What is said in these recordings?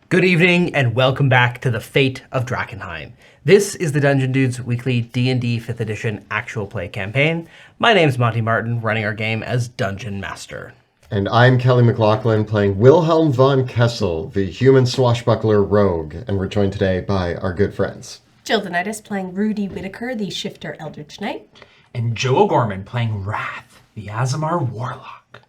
Good evening and welcome back to the Fate of Drakkenheim. This is the Dungeon Dudes weekly D&D 5th edition actual play campaign. My name's Monty Martin, running our game as Dungeon Master. And I'm Kelly McLaughlin, playing Wilhelm von Kessel, the human swashbuckler rogue, and we're joined today by our good friends. Jill Denitis playing Rudi Whittaker, the shifter Eldritch Knight. And Joe O'Gorman playing Wrath, the Aasimar Warlock.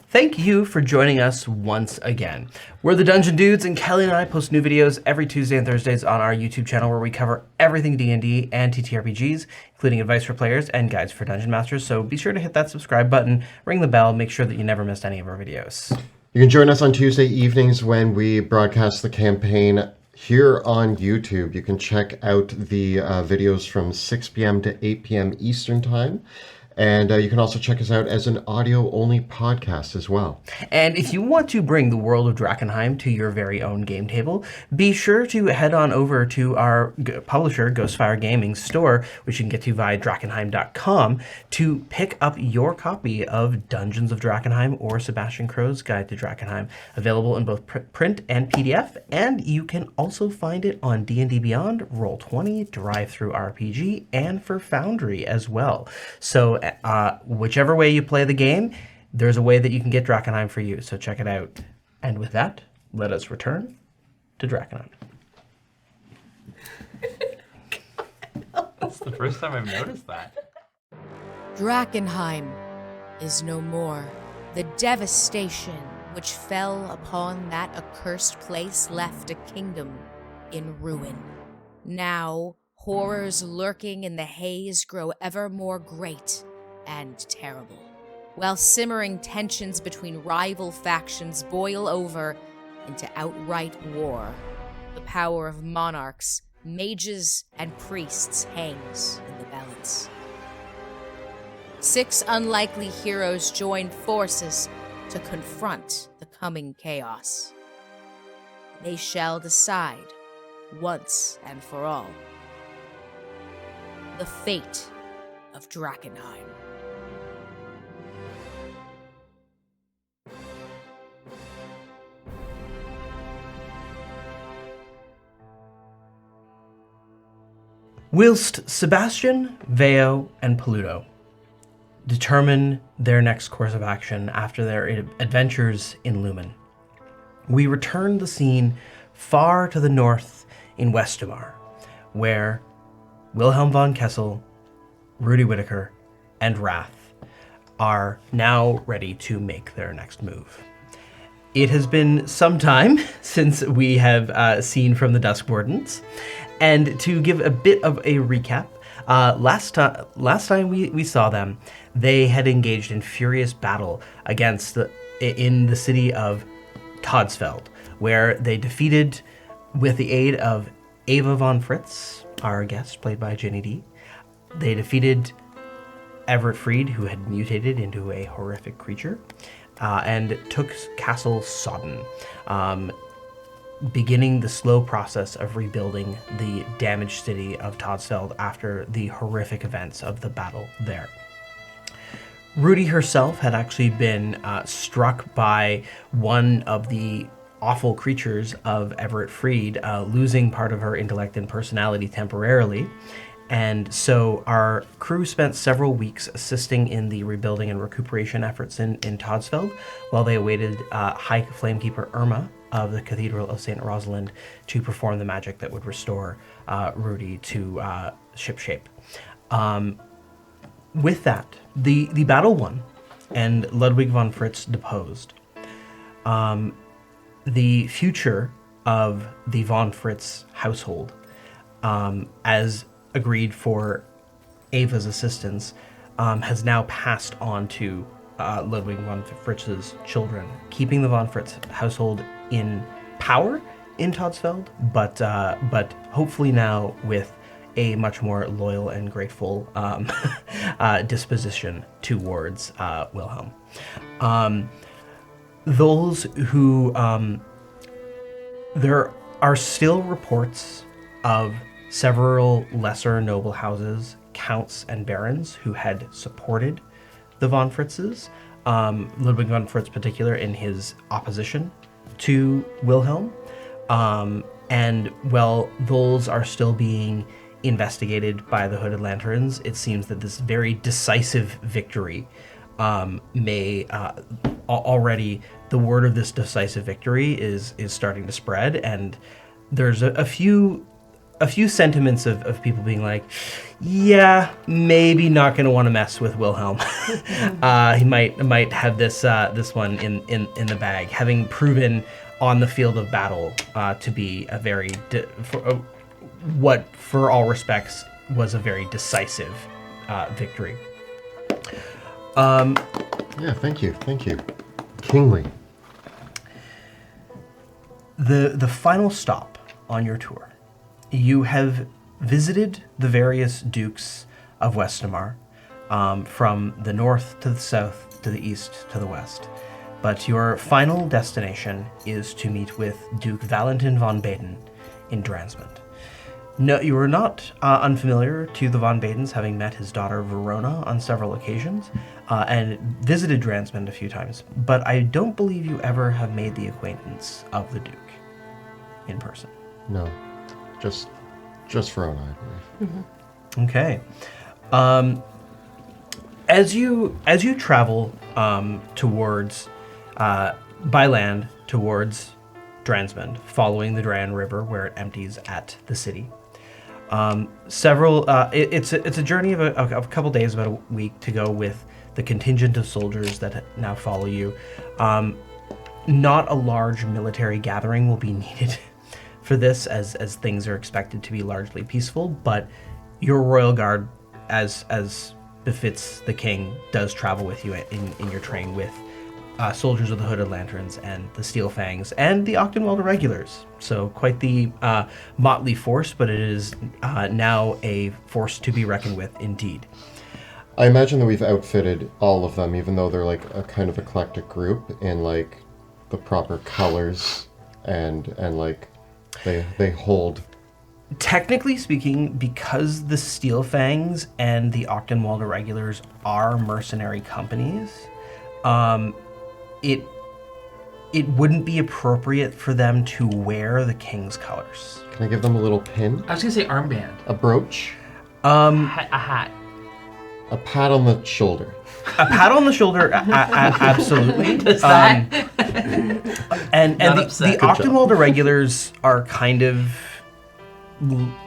Thank you for joining us once again. We're the Dungeon Dudes, and Kelly and I post new videos every Tuesday and Thursdays on our YouTube channel where we cover everything D&D and TTRPGs, including advice for players and guides for Dungeon Masters, so be sure to hit that subscribe button, ring the bell, make sure that you never missed any of our videos. You can join us on Tuesday evenings when we broadcast the campaign here on YouTube. You can check out the videos from 6 p.m. to 8 p.m. Eastern Time. And you can also check us out as an audio-only podcast as well. And if you want to bring the world of Drakkenheim to your very own game table, be sure to head on over to our publisher, Ghostfire Gaming's store, which you can get to via Drakkenheim.com, to pick up your copy of Dungeons of Drakkenheim or Sebastian Crow's Guide to Drakkenheim, available in both print and PDF. And you can also find it on D&D Beyond, Roll20, Drive-Thru RPG, and for Foundry as well. So whichever way you play the game, there's a way that you can get Drakkenheim for you, so check it out. And with that, let us return to Drakkenheim. That's the first time I've noticed that. Drakkenheim is no more. The devastation which fell upon that accursed place left a kingdom in ruin. Now, horrors lurking in the haze grow ever more great and terrible, while simmering tensions between rival factions boil over into outright war. The power of monarchs, mages, and priests hangs in the balance. 6 unlikely heroes join forces to confront the coming chaos. They shall decide, once and for all, the fate of Drakkenheim. Whilst Sebastian, Veo, and Peludo determine their next course of action after their adventures in Lumen, we return the scene far to the north in Westamar, where Wilhelm von Kessel, Rudi Whittaker, and Wrath are now ready to make their next move. It has been some time since we have seen from the Dusk Wardens, and to give a bit of a recap, last time we saw them, they had engaged in furious battle in the city of Todsfeld, where they defeated, with the aid of Ava von Fritz, our guest, played by Jenny D. They defeated Everett Freed, who had mutated into a horrific creature, and took Castle Sodden, beginning the slow process of rebuilding the damaged city of Todsfeld after the horrific events of the battle there. Rudi herself had actually been struck by one of the awful creatures of Everett Freed, losing part of her intellect and personality temporarily. And so our crew spent several weeks assisting in the rebuilding and recuperation efforts in Todsfeld, while they awaited High Flamekeeper Irma of the Cathedral of St. Rosalind to perform the magic that would restore Rudi to shipshape. With that, the battle won, and Ludwig von Fritz deposed. The future of the von Fritz household, as agreed for Ava's assistance, has now passed on to Ludwig von Fritz's children, keeping the von Fritz household in power in Todsfeld, but hopefully now with a much more loyal and grateful disposition towards Wilhelm. Those who there are still reports of several lesser noble houses, counts and barons, who had supported the von Fritzes, Ludwig von Fritz in particular, in his opposition to Wilhelm. And while those are still being investigated by the Hooded Lanterns, it seems that this very decisive victory may already the word of this decisive victory is starting to spread, and there's a few sentiments of people being like, yeah, maybe not going to want to mess with Wilhelm. He might have this one in the bag, having proven on the field of battle to be a very what for all respects was a very decisive victory. Yeah, thank you. Kingly. The final stop on your tour, you have visited the various dukes of Westamar, from the north to the south to the east to the west. But your final destination is to meet with Duke Valentin von Baden in Drannsmund. No, you are not unfamiliar to the von Badens, having met his daughter Verona on several occasions, and visited Drannsmund a few times. But I don't believe you ever have made the acquaintance of the Duke in person. No, just Verona, I believe. Mm-hmm. Okay. As you travel towards by land towards Drannsmund, following the Drand River where it empties at the city, it's a journey of a couple days, about a week to go with the contingent of soldiers that now follow you. Not a large military gathering will be needed for this, as things are expected to be largely peaceful, but your royal guard, as befits the king, does travel with you in your train with soldiers of the Hooded Lanterns and the Steel Fangs and the Ochtenwald Irregulars. So quite the motley force, but it is now a force to be reckoned with indeed. I imagine that we've outfitted all of them, even though they're like a kind of eclectic group, in like the proper colors and like they hold. Technically speaking, because the Steel Fangs and the Ochtenwald Irregulars are mercenary companies, it wouldn't be appropriate for them to wear the king's colors. Can I give them a little pin? I was gonna say armband. A brooch? A hat. A pat on the shoulder. A pat on the shoulder, absolutely. Does that? And the upset. Ochtenwald Irregulars are kind of...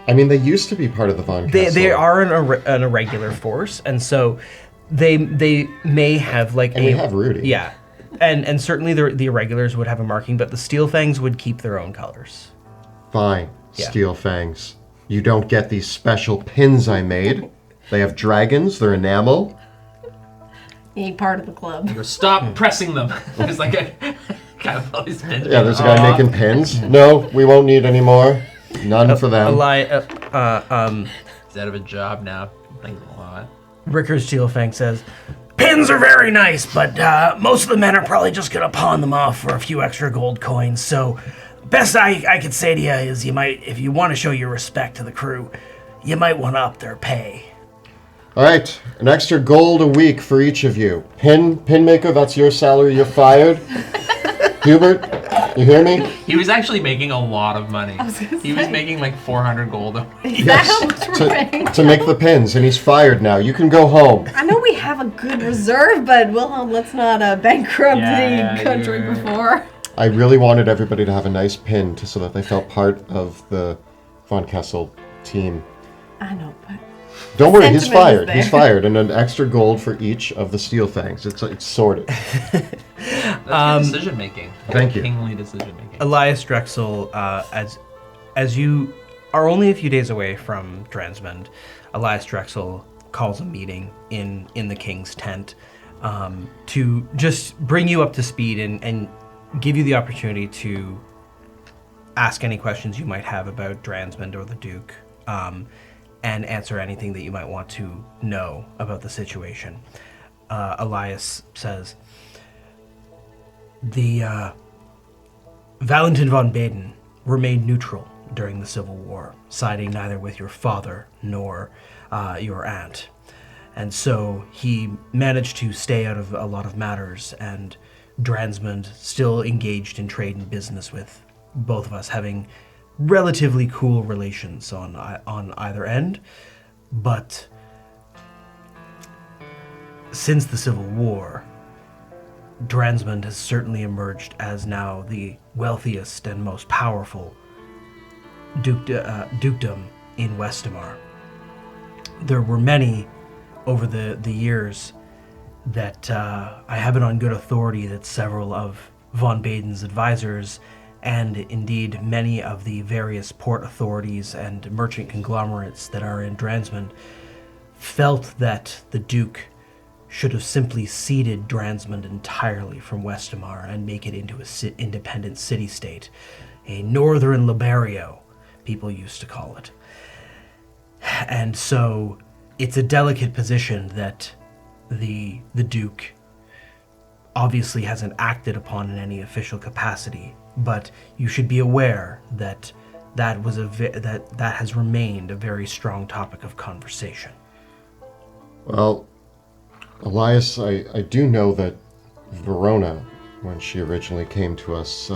I mean, they used to be part of the Von Kessel. They are an irregular force, and so they may have like and we have Rudi. Yeah, and certainly the Irregulars would have a marking, but the Steel Fangs would keep their own colors. Fine, Yeah. Steel Fangs. You don't get these special pins I made. They have dragons, they're enamel. You ain't part of the club. Stop pressing them. There's like a kind of all these pins. Yeah, there's a guy making pins. No, we won't need any more. None for them. He's out of a job now. Thanks a lot. Rickard Steelfang says, "Pins are very nice, but most of the men are probably just gonna pawn them off for a few extra gold coins. So, best I could say to you is, you might, if you want to show your respect to the crew, you might want to up their pay." All right, an extra gold a week for each of you. Pin maker, that's your salary. You're fired. Hubert, you hear me? He was actually making a lot of money. He was making like 400 gold a week. Is that how much we're paying? to make the pins, and he's fired now. You can go home. I know we have a good reserve, but Wilhelm, let's not bankrupt the country before. I really wanted everybody to have a nice pin so that they felt part of the Von Kessel team. I know, but... Don't worry, he's Sentiment is fired. there. He's fired, and an extra gold for each of the Steel Fangs. It's sorted. That's good decision making. Thank you. Kingly decision making. Elias Drexel, as you are only a few days away from Drannsmund, Elias Drexel calls a meeting in the king's tent to just bring you up to speed and give you the opportunity to ask any questions you might have about Drannsmund or the Duke, and answer anything that you might want to know about the situation. Elias says, "The Valentin von Baden remained neutral during the Civil War, siding neither with your father nor your aunt. And so he managed to stay out of a lot of matters, and Drannsmund still engaged in trade and business with both of us having relatively cool relations on either end, but since the Civil War, Drannsmund has certainly emerged as now the wealthiest and most powerful dukedom in Westamar. There were many over the years that I have it on good authority that several of von Baden's advisors, and indeed many of the various port authorities and merchant conglomerates that are in Drannsmund, felt that the Duke should have simply ceded Drannsmund entirely from Westamar and make it into an independent city-state, a northern Liberio, people used to call it. And so it's a delicate position that the Duke obviously hasn't acted upon in any official capacity, but you should be aware that that has remained a very strong topic of conversation. Well, Elias, I do know that Verona, when she originally came to us,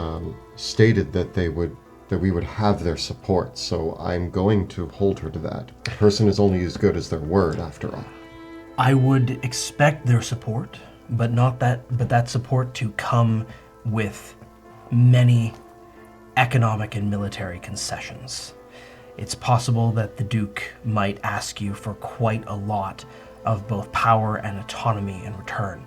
stated that we would have their support, so I'm going to hold her to that. A person is only as good as their word, after all. I would expect their support, but that support to come with many economic and military concessions. It's possible that the Duke might ask you for quite a lot of both power and autonomy in return.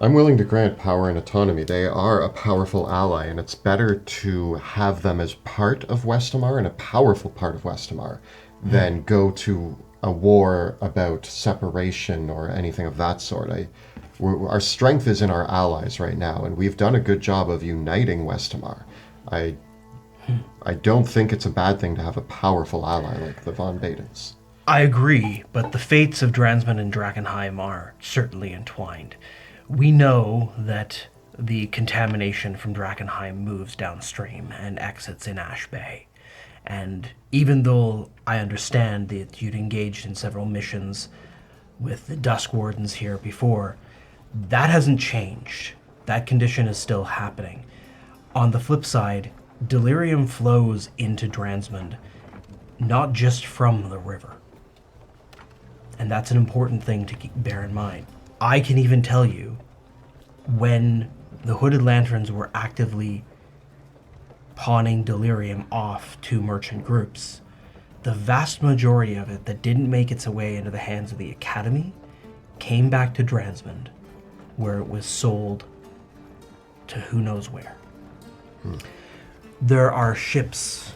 I'm willing to grant power and autonomy. They are a powerful ally, and it's better to have them as part of Westamar and a powerful part of Westamar than go to a war about separation or anything of that sort. Our strength is in our allies right now, and we've done a good job of uniting Westamar. I don't think it's a bad thing to have a powerful ally like the von Badens. I agree, but the fates of Drannsmund and Drakkenheim are certainly entwined. We know that the contamination from Drakkenheim moves downstream and exits in Ash Bay. And even though I understand that you'd engaged in several missions with the Dusk Wardens here before, that hasn't changed. That condition is still happening. On the flip side, delirium flows into Drannsmund, not just from the river. And that's an important thing to bear in mind. I can even tell you, when the Hooded Lanterns were actively pawning delirium off to merchant groups, the vast majority of it that didn't make its way into the hands of the Academy came back to Drannsmund, where it was sold to who knows where. There are ships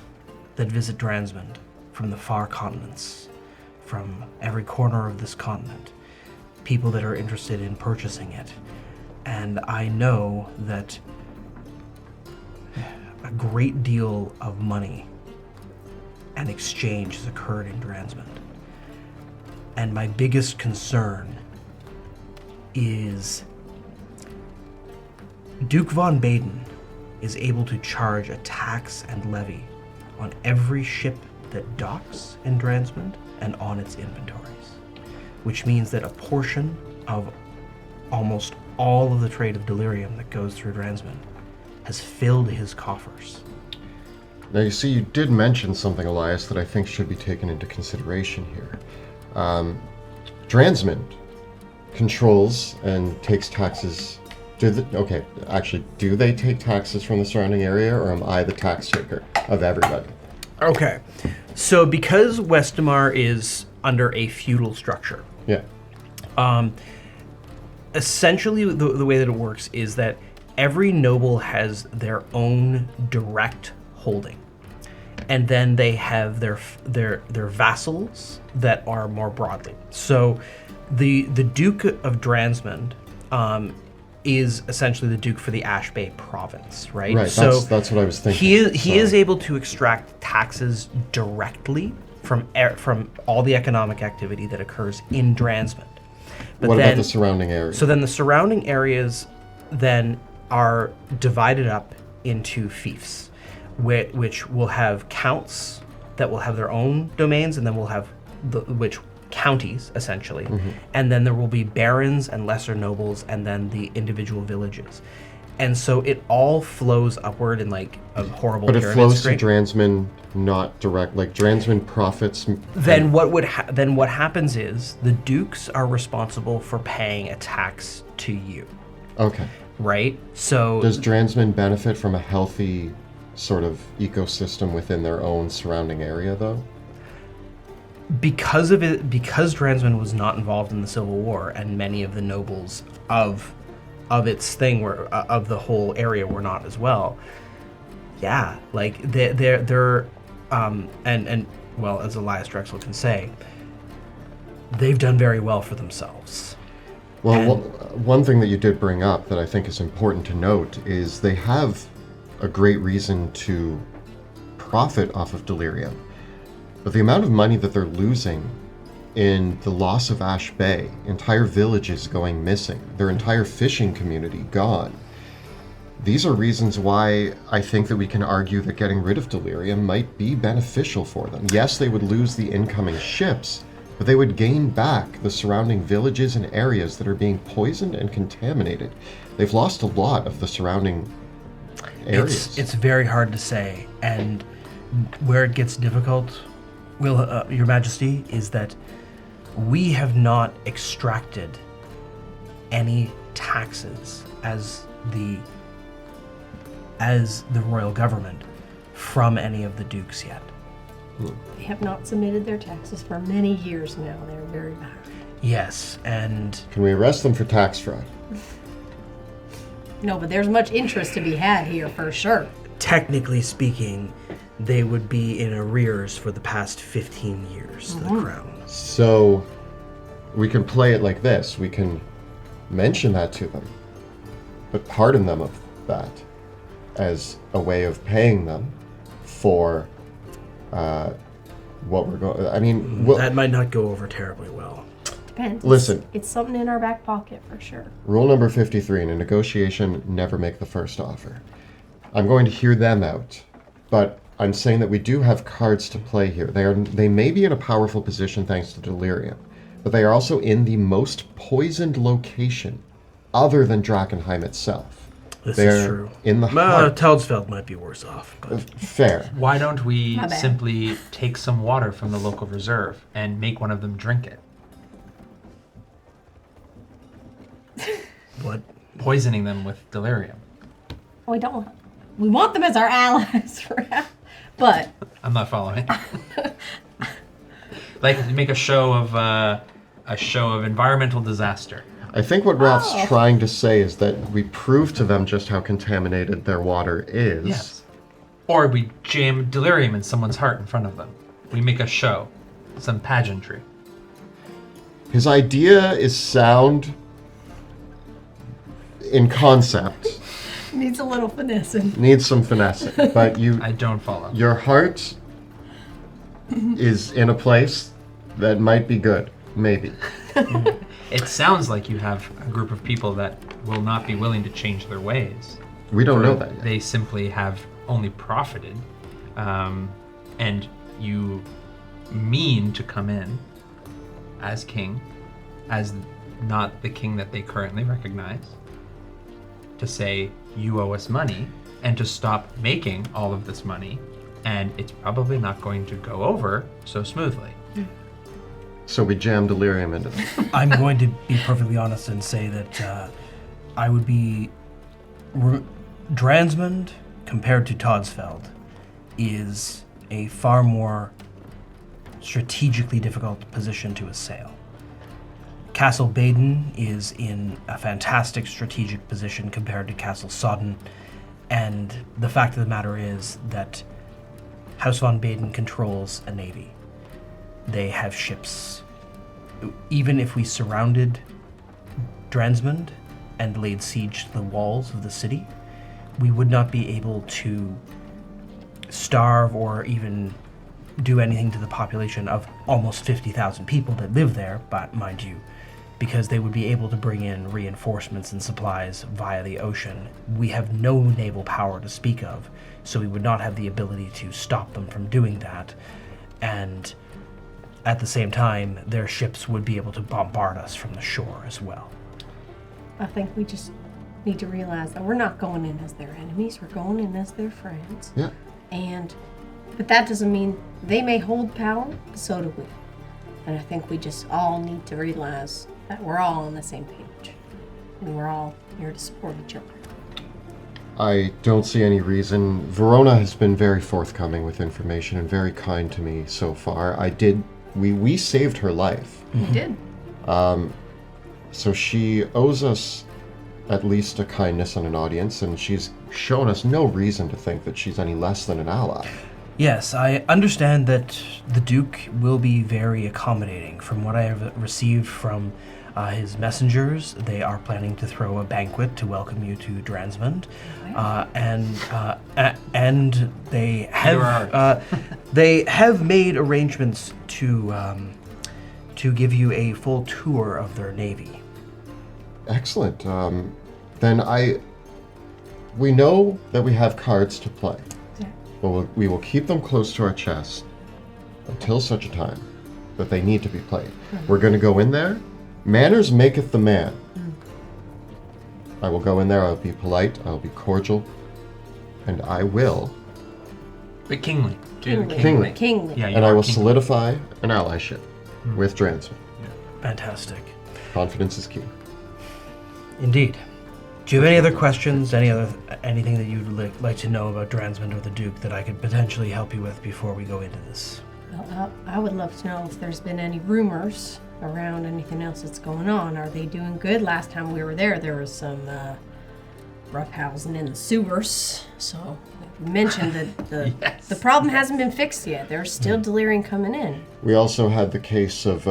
that visit Drannsmund from the far continents, from every corner of this continent, people that are interested in purchasing it. And I know that a great deal of money and exchange has occurred in Drannsmund. And my biggest concern is Duke von Baden is able to charge a tax and levy on every ship that docks in Drannsmund and on its inventories, which means that a portion of almost all of the trade of delirium that goes through Drannsmund has filled his coffers. Now, you see, you did mention something, Elias, that I think should be taken into consideration here. Drannsmund controls and takes taxes. Do they take taxes from the surrounding area, or am I the tax taker of everybody? Okay, so because Westamar is under a feudal structure, Yeah. Essentially the way that it works is that every noble has their own direct holding, and then they have their vassals that are more broadly. So the Duke of Drannsmund is essentially the Duke for the Ash Bay province, right? Right, so that's what I was thinking. He is able to extract taxes directly from all the economic activity that occurs in Drannsmund. But what about the surrounding areas? So then the surrounding areas then are divided up into fiefs, which will have counts that will have their own domains, and then we'll have counties, essentially. And then there will be barons and lesser nobles, and then the individual villages. And so it all flows upward in like a horrible But it pyramid flows to scrape. Drannsmund, not direct. Like Drannsmund profits. Then what happens is the dukes are responsible for paying a tax to you, Okay. right? So Does Drannsmund benefit from a healthy sort of ecosystem within their own surrounding area, though? because Drannsmund was not involved in the Civil War, and many of the nobles of its thing were of the whole area were not as well. Yeah, like they're and well, as Elias Drexel can say, they've done very well for themselves. Well, one thing that you did bring up that I think is important to note is they have a great reason to profit off of delirium. But the amount of money that they're losing in the loss of Ash Bay, entire villages going missing, their entire fishing community gone. These are reasons why I think that we can argue that getting rid of delirium might be beneficial for them. Yes, they would lose the incoming ships, but they would gain back the surrounding villages and areas that are being poisoned and contaminated. They've lost a lot of the surrounding areas. It's very hard to say, and where it gets difficult, Your Majesty, is that we have not extracted any taxes as the royal government from any of the dukes yet. They have not submitted their taxes for many years now. They're very bad. Yes, and Can we arrest them for tax fraud? No, but there's much interest to be had here for sure. technically speaking, they would be in arrears for the past 15 years, the crown. So we can play it like this. We can mention that to them, but pardon them of that as a way of paying them for what we're going. I mean, That might not go over terribly well. Depends. Listen. It's something in our back pocket for sure. Rule number 53 in a negotiation: never make the first offer. I'm going to hear them out, but I'm saying that we do have cards to play here. They may be in a powerful position thanks to delirium, but they are also in the most poisoned location other than Drakkenheim itself. This They're is true. in the heart. Telsfeld might be worse off. But Fair. Why don't we My bad. simply take some water from the local reserve and make one of them drink it? what? Poisoning them with delirium. We don't. We want them as our allies, but I'm not following. Like make a show of environmental disaster. I think what Ralph's trying to say is that we prove to them just how contaminated their water is. Yes. Or we jam delirium in someone's heart in front of them. We make a show, some pageantry. His idea is sound in concept. needs a little finessing. Needs some finessing. But I don't follow. your heart is in a place that might be good. Maybe. It sounds like you have a group of people that will not be willing to change their ways. We don't know that yet. They simply have only profited, and you mean to come in as king, as not the king that they currently recognize, to say you owe us money, and to stop making all of this money, and it's probably not going to go over so smoothly. So we jam delirium into them. I'm going to be perfectly honest and say that I would be... Drannsmund, compared to Todsfeld, is a far more strategically difficult position to assail. Castle Baden is in a fantastic strategic position compared to Castle Sodden, and the fact of the matter is that House von Baden controls a navy. They have ships. Even if we surrounded Drannsmund and laid siege to the walls of the city, we would not be able to starve or even do anything to the population of almost 50,000 people that live there, but mind you, because they would be able to bring in reinforcements and supplies via the ocean. We have no naval power to speak of, so we would not have the ability to stop them from doing that. And at the same time, their ships would be able to bombard us from the shore as well. I think we just need to realize that we're not going in as their enemies. We're going in as their friends. Yeah. But that doesn't mean they may hold power, but so do we. And I think we just all need to realize that we're all on the same page. And we're all here to support each other. I don't see any reason. Verona has been very forthcoming with information and very kind to me so far. We saved her life. We did. So she owes us at least a kindness and an audience, and she's shown us no reason to think that she's any less than an ally. Yes, I understand that the Duke will be very accommodating. From what I have received from his messengers, they are planning to throw a banquet to welcome you to Drannsmund, and they have made arrangements to give you a full tour of their navy. Excellent. We know that we have cards to play. Yeah. But we will keep them close to our chest until such a time that they need to be played. We're going to go in there. Manners maketh the man. I will go in there. I'll be polite. I'll be cordial. And I will. But kingly. Kingly. Kingly. Yeah, And I will solidify an allyship with Drannsmund. Fantastic. Confidence is key. Indeed. Do you have any other questions? Anything that you'd like to know about Drannsmund or the Duke that I could potentially help you with before we go into this? Well, I would love to know if there's been any rumors around anything else that's going on. Are they doing good? Last time we were there was some roughhousing in the sewers. So you mentioned that Yes. the problem hasn't been fixed yet. There's still delirium coming in. We also had the case of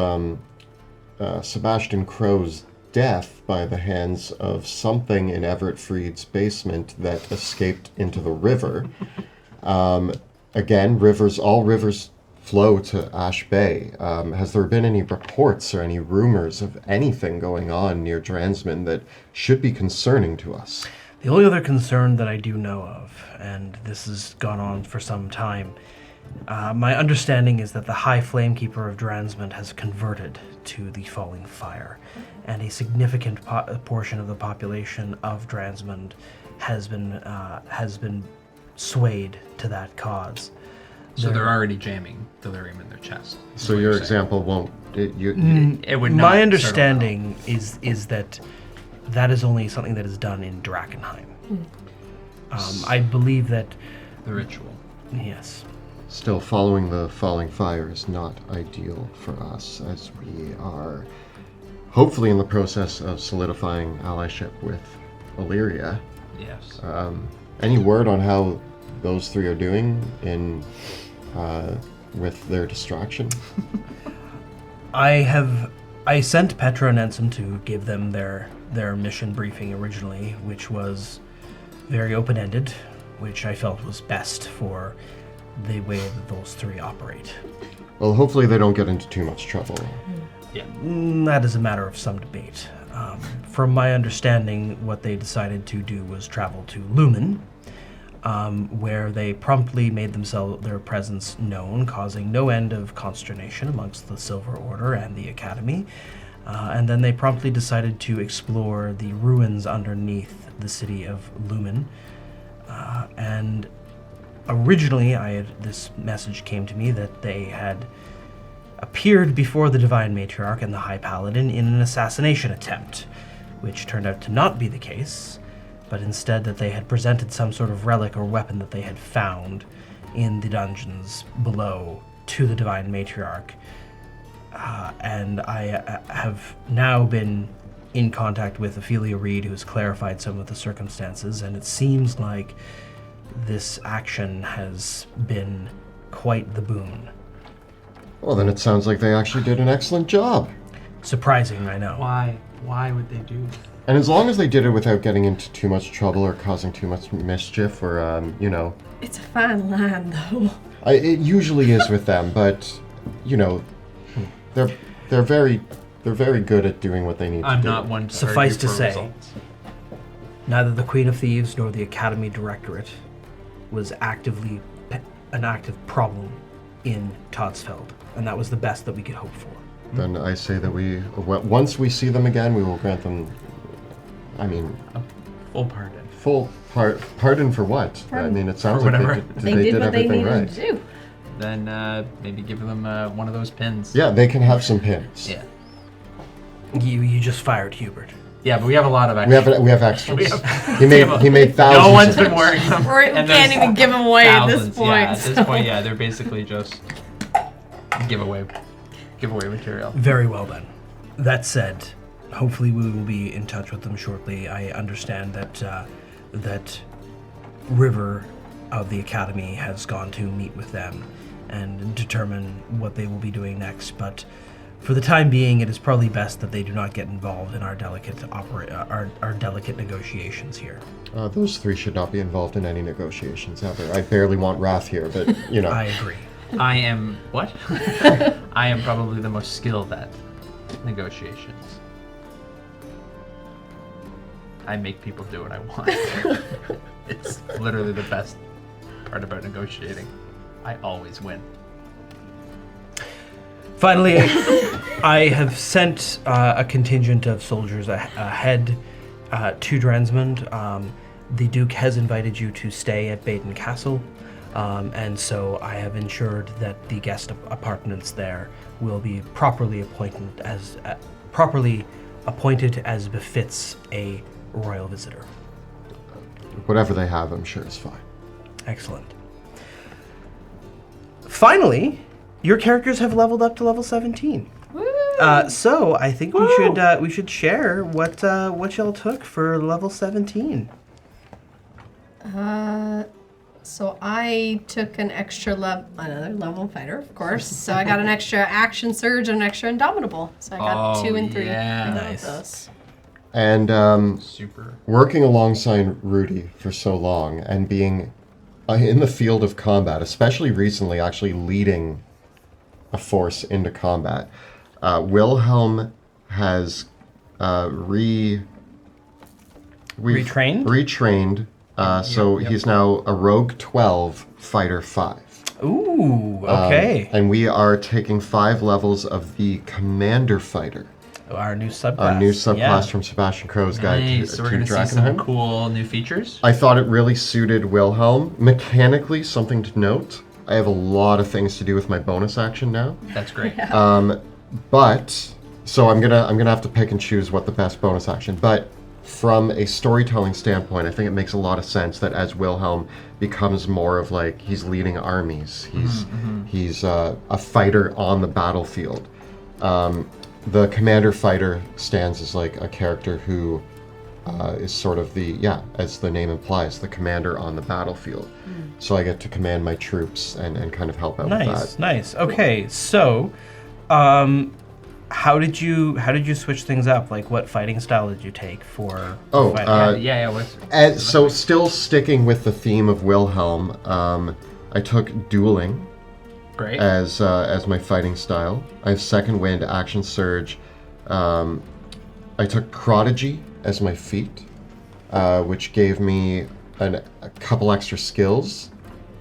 Sebastian Crow's death by the hands of something in Everett Freed's basement that escaped into the river. Again, all rivers flow to Ash Bay. Has there been any reports or any rumors of anything going on near Drannsmund that should be concerning to us? The only other concern that I do know of, and this has gone on for some time, my understanding is that the High Flamekeeper of Drannsmund has converted to the Falling Fire, and a significant portion of the population of Drannsmund has been swayed to that cause. So they're already jamming delirium in their chest. So your example won't... It would not. My understanding is that is only something that is done in Drakkenheim. I believe that... The ritual. Yes. Still, following the Falling Fire is not ideal for us, as we are hopefully in the process of solidifying allyship with Illyria. Yes. Any word on how those three are doing with their distraction? I sent Petra and Ensign to give them their mission briefing originally, which was very open-ended, which I felt was best for the way that those three operate. Well, hopefully they don't get into too much trouble. Yeah. That is a matter of some debate. From my understanding, what they decided to do was travel to Lumen, where they promptly made their presence known, causing no end of consternation amongst the Silver Order and the Academy. And then they promptly decided to explore the ruins underneath the city of Lumen. And originally, this message came to me that they had appeared before the Divine Matriarch and the High Paladin in an assassination attempt, which turned out to not be the case, but instead that they had presented some sort of relic or weapon that they had found in the dungeons below to the Divine Matriarch. And I have now been in contact with Ophelia Reed, who has clarified some of the circumstances, and it seems like this action has been quite the boon. Well, then it sounds like they actually did an excellent job. Surprising, I know. Why would they do that? And as long as they did it without getting into too much trouble or causing too much mischief or, It's a fine line, though. It usually is with them, but, they're very good at doing what they need to do. I'm not one to Suffice argue to for say, results. neither the Queen of Thieves nor the Academy Directorate was actively an active problem in Todsfeld, and that was the best that we could hope for. Then I say that once we see them again, we will grant them, Full pardon. Full pardon for what? I mean, it sounds For like whatever. They did what they everything needed right. to do. Then maybe give them one of those pins. Yeah, they can have some pins. Yeah. You just fired Hubert. Yeah, but we have a lot of extra. We have extras. We have- He made thousands. No one's of been these. wearing them. Or we and can't there's even give them away at this thousands. point. Yeah, at so- this point, yeah, they're basically just giveaway material. Very well then. That said, hopefully we will be in touch with them shortly. I understand that that River of the Academy has gone to meet with them and determine what they will be doing next. But for the time being, it is probably best that they do not get involved in our delicate our delicate negotiations here. Those three should not be involved in any negotiations ever. I barely want Wrath here, but you know. I agree. I am what? I am probably the most skilled at negotiations. I make people do what I want. It's literally the best part about negotiating. I always win. Finally, I have sent a contingent of soldiers ahead to Drannsmund. The Duke has invited you to stay at Baden Castle, and so I have ensured that the guest apartments there will be properly appointed as befits a royal visitor. Whatever they have, I'm sure is fine. Excellent. Finally, your characters have leveled up to level 17. So I think we should share what y'all took for level 17. So I took another level fighter, of course. So I got an extra action surge and an extra indomitable. So I got 2 and 3. yeah. Nice. Those. And Super. working alongside Rudi for so long and being in the field of combat, especially recently, actually leading a force into combat, Wilhelm has Retrained? Retrained. So Yep. he's now a Rogue 12, Fighter 5. Ooh, okay. And we are taking 5 levels of the Commander Fighter, Our new subclass. our new subclass Yeah. from Sebastian Crow's guide Nice. to So we're gonna see some Drakkenheim. cool new features. I thought it really suited Wilhelm. Mechanically, something to note, I have a lot of things to do with my bonus action now. That's great. But so I'm gonna have to pick and choose what the best bonus action. But from a storytelling standpoint, I think it makes a lot of sense that as Wilhelm becomes more of like he's leading armies, he's a fighter on the battlefield. The commander fighter stands as like a character who is sort of as the name implies, the commander on the battlefield. So I get to command my troops and kind of help out with that. Nice. Okay, so, how did you switch things up? Like, what fighting style did you take for? Oh, fighting? Yeah. What's So still sticking with the theme of Wilhelm, I took dueling great? as my fighting style. I have Second Wind, Action Surge. I took Prodigy as my feat, which gave me a couple extra skills.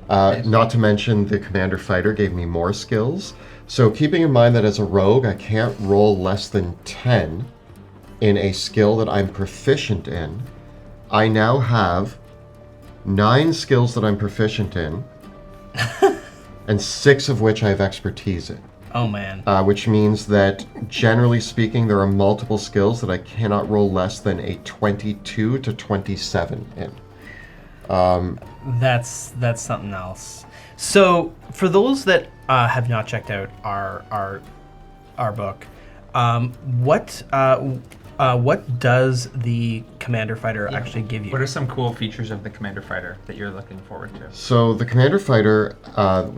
Not to mention the Commander Fighter gave me more skills. So keeping in mind that as a rogue, I can't roll less than 10 in a skill that I'm proficient in, I now have 9 skills that I'm proficient in, and 6 of which I have expertise in. Oh man. Which means that, generally speaking, there are multiple skills that I cannot roll less than a 22 to 27 in. That's something else. So for those that have not checked out our book, what does the Commander Fighter actually give you? What are some cool features of the Commander Fighter that you're looking forward to? So the Commander Fighter,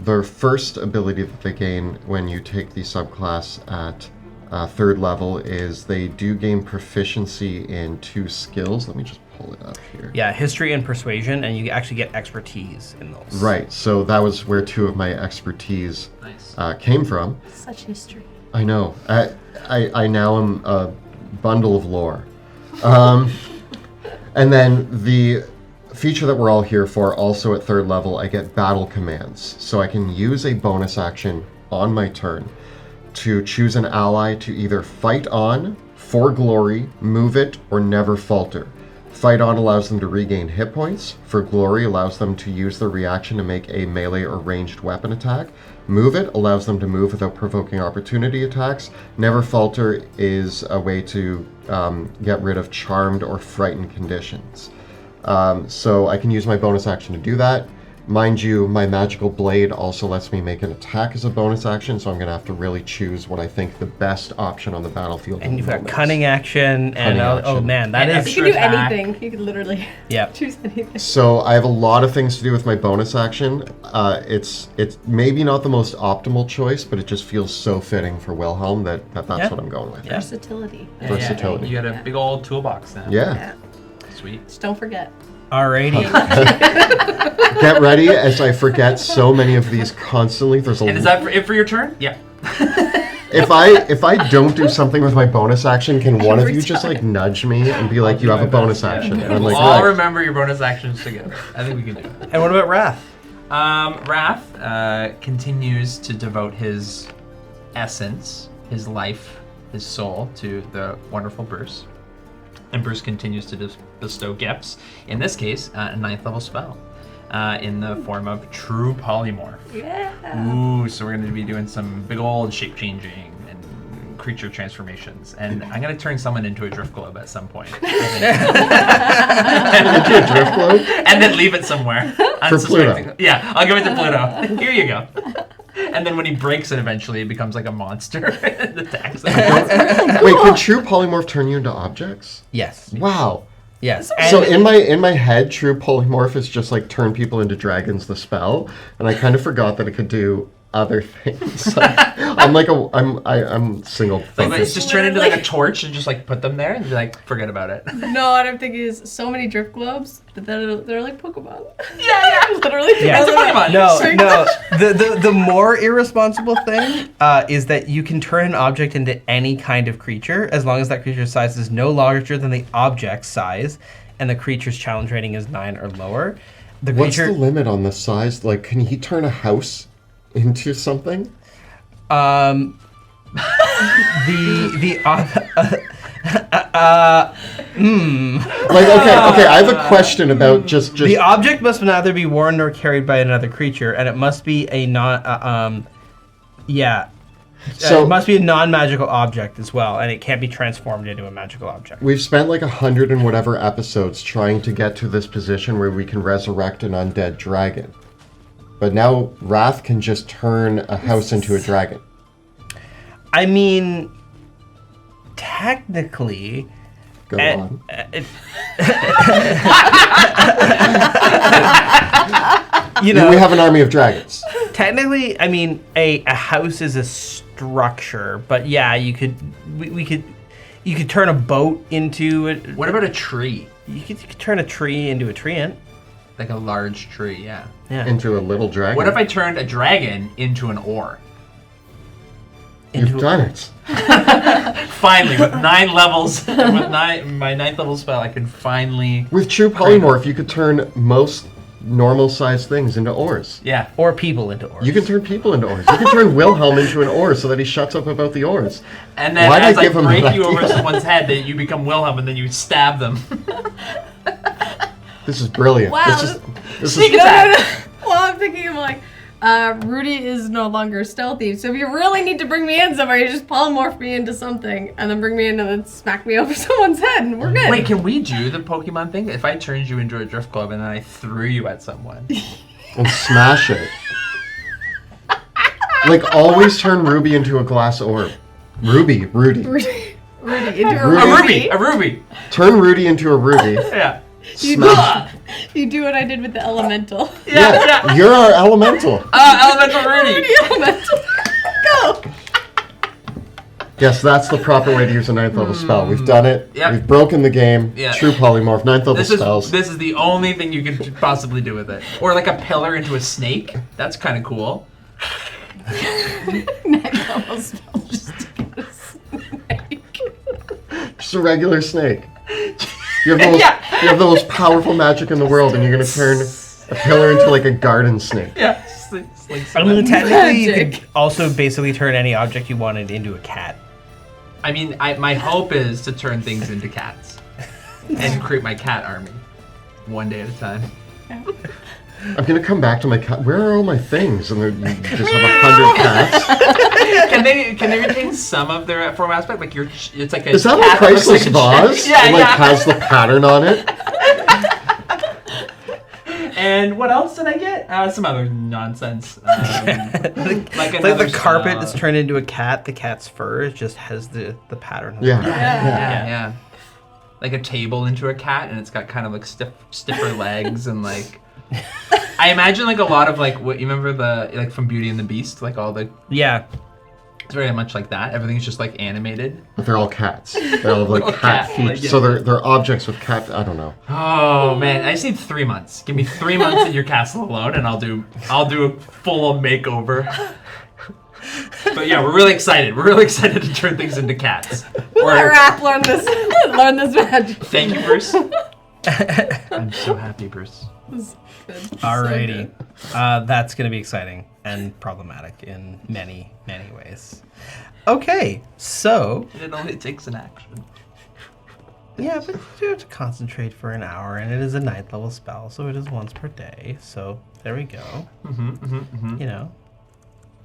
their first ability that they gain when you take the subclass at 3rd level is they do gain proficiency in 2 skills. Let me just pull it up here. Yeah, history and persuasion, and you actually get expertise in those. Right, so that was where 2 of my expertise Nice. came from. Such history. I know. I now am a bundle of lore. And then the feature that we're all here for, also at 3rd level, I get battle commands. So I can use a bonus action on my turn to choose an ally to either fight on, for glory, move it, or never falter. Fight On allows them to regain hit points. For Glory allows them to use their reaction to make a melee or ranged weapon attack. Move It allows them to move without provoking opportunity attacks. Never Falter is a way to get rid of charmed or frightened conditions. So I can use my bonus action to do that. Mind you, my Magical Blade also lets me make an attack as a bonus action, so I'm going to have to really choose what I think the best option on the battlefield And at you've the got moment cunning action, and Cunning oh action. man, that And is You can do attack. anything. You can literally yeah. choose anything. So I have a lot of things to do with my bonus action. It's maybe not the most optimal choice, but it just feels so fitting for Wilhelm that that's Yeah. what I'm going with. Yeah. Versatility. Versatility. You got a big old toolbox now. Yeah. Sweet. Just don't forget. Alrighty. Get ready as I forget so many of these constantly. There's a And is that it for your turn? Yeah. if I don't do something with my bonus action, can one of you just like nudge me and be like, you have a bonus action? And I'm We'll like, all right. remember your bonus actions together. I think we can do it. And what about Wrath? Wrath continues to devote his essence, his life, his soul to the wonderful Bruce. And Bruce continues to bestow gifts. In this case, a 9th level spell in the form of True Polymorph. Yeah. Ooh, so we're going to be doing some big old shape changing and creature transformations. And I'm going to turn someone into a drift globe at some point. Into a drift globe? And then leave it somewhere. For Unsuspecting. Pluto. Yeah, I'll give it to Pluto. Here you go. And then when he breaks it, eventually it becomes like a monster and attacks them. Wait, can True Polymorph turn you into objects? Yes. Wow. Yes. So And in my head, True Polymorph is just like turn people into dragons, the spell, and I kind of forgot that it could do other things. I'm single. Like, focused. just turn into like a torch and just like put them there and be like, forget about it. No, what I'm thinking is so many drift globes that they're like Pokemon. Yeah. Literally. Yeah. It's a Pokemon. No. The more irresponsible thing is that you can turn an object into any kind of creature as long as that creature's size is no larger than the object's size, and the creature's challenge rating is 9 or lower. The What's creature. the limit on the size? Like, can he turn a house into something? The Like, okay, I have a question about just the object must neither be worn nor carried by another creature, and it must be a So- it must be a non-magical object as well, and it can't be transformed into a magical object. We've spent like 100 and whatever episodes trying to get to this position where we can resurrect an undead dragon. But now Wrath can just turn a house into a dragon. I mean, technically, Go on. You know, We have an army of dragons. technically, I mean, a house is a structure, but yeah, you could turn a boat into it. What about a tree? You could turn a tree into a treant. Like a large tree, yeah. Yeah. Into a little dragon. What if I turned a dragon into an oar? You've done it. Finally, with 9 levels, with my 9th level spell, I can finally... With True Polymorph, you could turn most normal-sized things into oars. Yeah. Or people into oars. You can turn people into oars. You can turn Wilhelm into an oar so that he shuts up about the oars. And then Why'd I as I give him break that you over idea? someone's head, then you become Wilhelm, and then you stab them. This is brilliant. Wow. This Sneak is attack! Well, I'm thinking of like, Rudi is no longer stealthy, so if you really need to bring me in somewhere, you just polymorph me into something, and then bring me in and then smack me over someone's head, and we're good. Wait, can we do the Pokemon thing? If I turned you into a drift globe and then I threw you at someone. and smash it. Like always turn Ruby into a glass orb. Rudy. Rudy into a Ruby. Ruby. A ruby! Turn Rudy into a Ruby. Yeah. Smash. You do what I did with the elemental. Yeah. You're our elemental. Elemental Rudy! Rudy elemental. Go. Yes, that's the proper way to use a 9th level spell. We've done it. Yep. We've broken the game. Yeah. True Polymorph, 9th level spells. This is the only thing you could possibly do with it. Or like a pillar into a snake. That's kind of cool. Next level spell just to get a snake. Just a regular snake. You have the most powerful magic in the world, and you're gonna turn a pillar into like a garden snake. Yeah. I mean, technically, you Magic. could also basically turn any object you wanted into a cat. I mean, my hope is to turn things into cats. and create my cat army, one day at a time. I'm gonna come back to my cat. Where are all my things? And you just have 100 cats. Can they retain some of their form aspect? Like it's like a. Is that cat a priceless that looks like a vase? chick? Yeah, It has the pattern on it. And what else did I get? Some other nonsense. Like the carpet is turned into a cat. The cat's fur just has the pattern. Yeah. Like a table into a cat, and it's got kind of like stiffer legs and like. I imagine like a lot of like what you remember like from Beauty and the Beast, like all the. Yeah. It's very much like that. Everything's just like animated. But they're all cats. They all have like cat feet. Like, yeah. So they're objects with cat. I don't know. Oh man, I just need 3 months. Give me 3 months in your castle alone, and I'll do a full makeover. But yeah, we're really excited. We're really excited to turn things into cats. Let Wrath learn this magic. Thank you, Bruce. I'm so happy, Bruce. Alrighty. That's going to be exciting and problematic in many, many ways. Okay, so... It only takes an action. Yeah, but you have to concentrate for an hour, and it is a 9th level spell, so it is once per day. So, there we go. You know.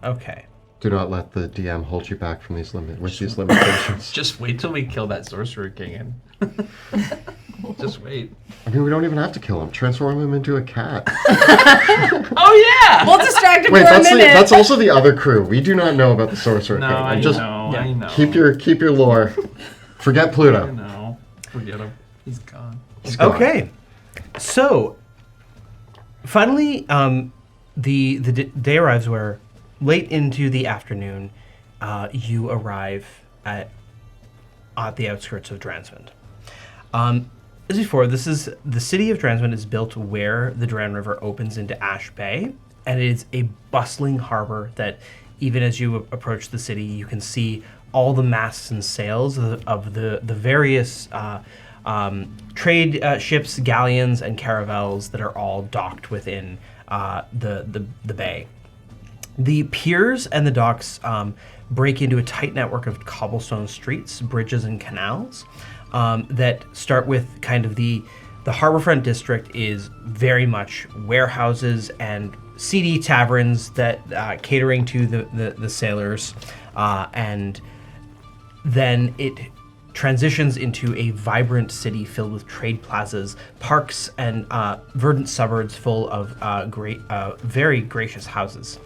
Okay. Do not let the DM hold you back from these limitations. Just wait till we kill that sorcerer king and... Just wait. I mean, we don't even have to kill him. Transform him into a cat. Oh yeah! We'll distract him Wait, for a minute. that's also the other crew. We do not know about the sorcerer king. I Just know. keep your lore. Forget Pluto. I know. Forget him. He's gone. He's gone. Okay. So, finally, the day arrives where late into the afternoon, you arrive at the outskirts of Drannsmund. As before, the city of Drannsmund is built where the Drand River opens into Ash Bay, and it is a bustling harbor that, even as you approach the city, you can see all the masts and sails of the various trade ships, galleons, and caravels that are all docked within the bay. The piers and the docks break into a tight network of cobblestone streets, bridges, and canals. That start with kind of the harborfront district is very much warehouses and seedy taverns that catering to the sailors, and then it transitions into a vibrant city filled with trade plazas, parks, and verdant suburbs full of very gracious houses.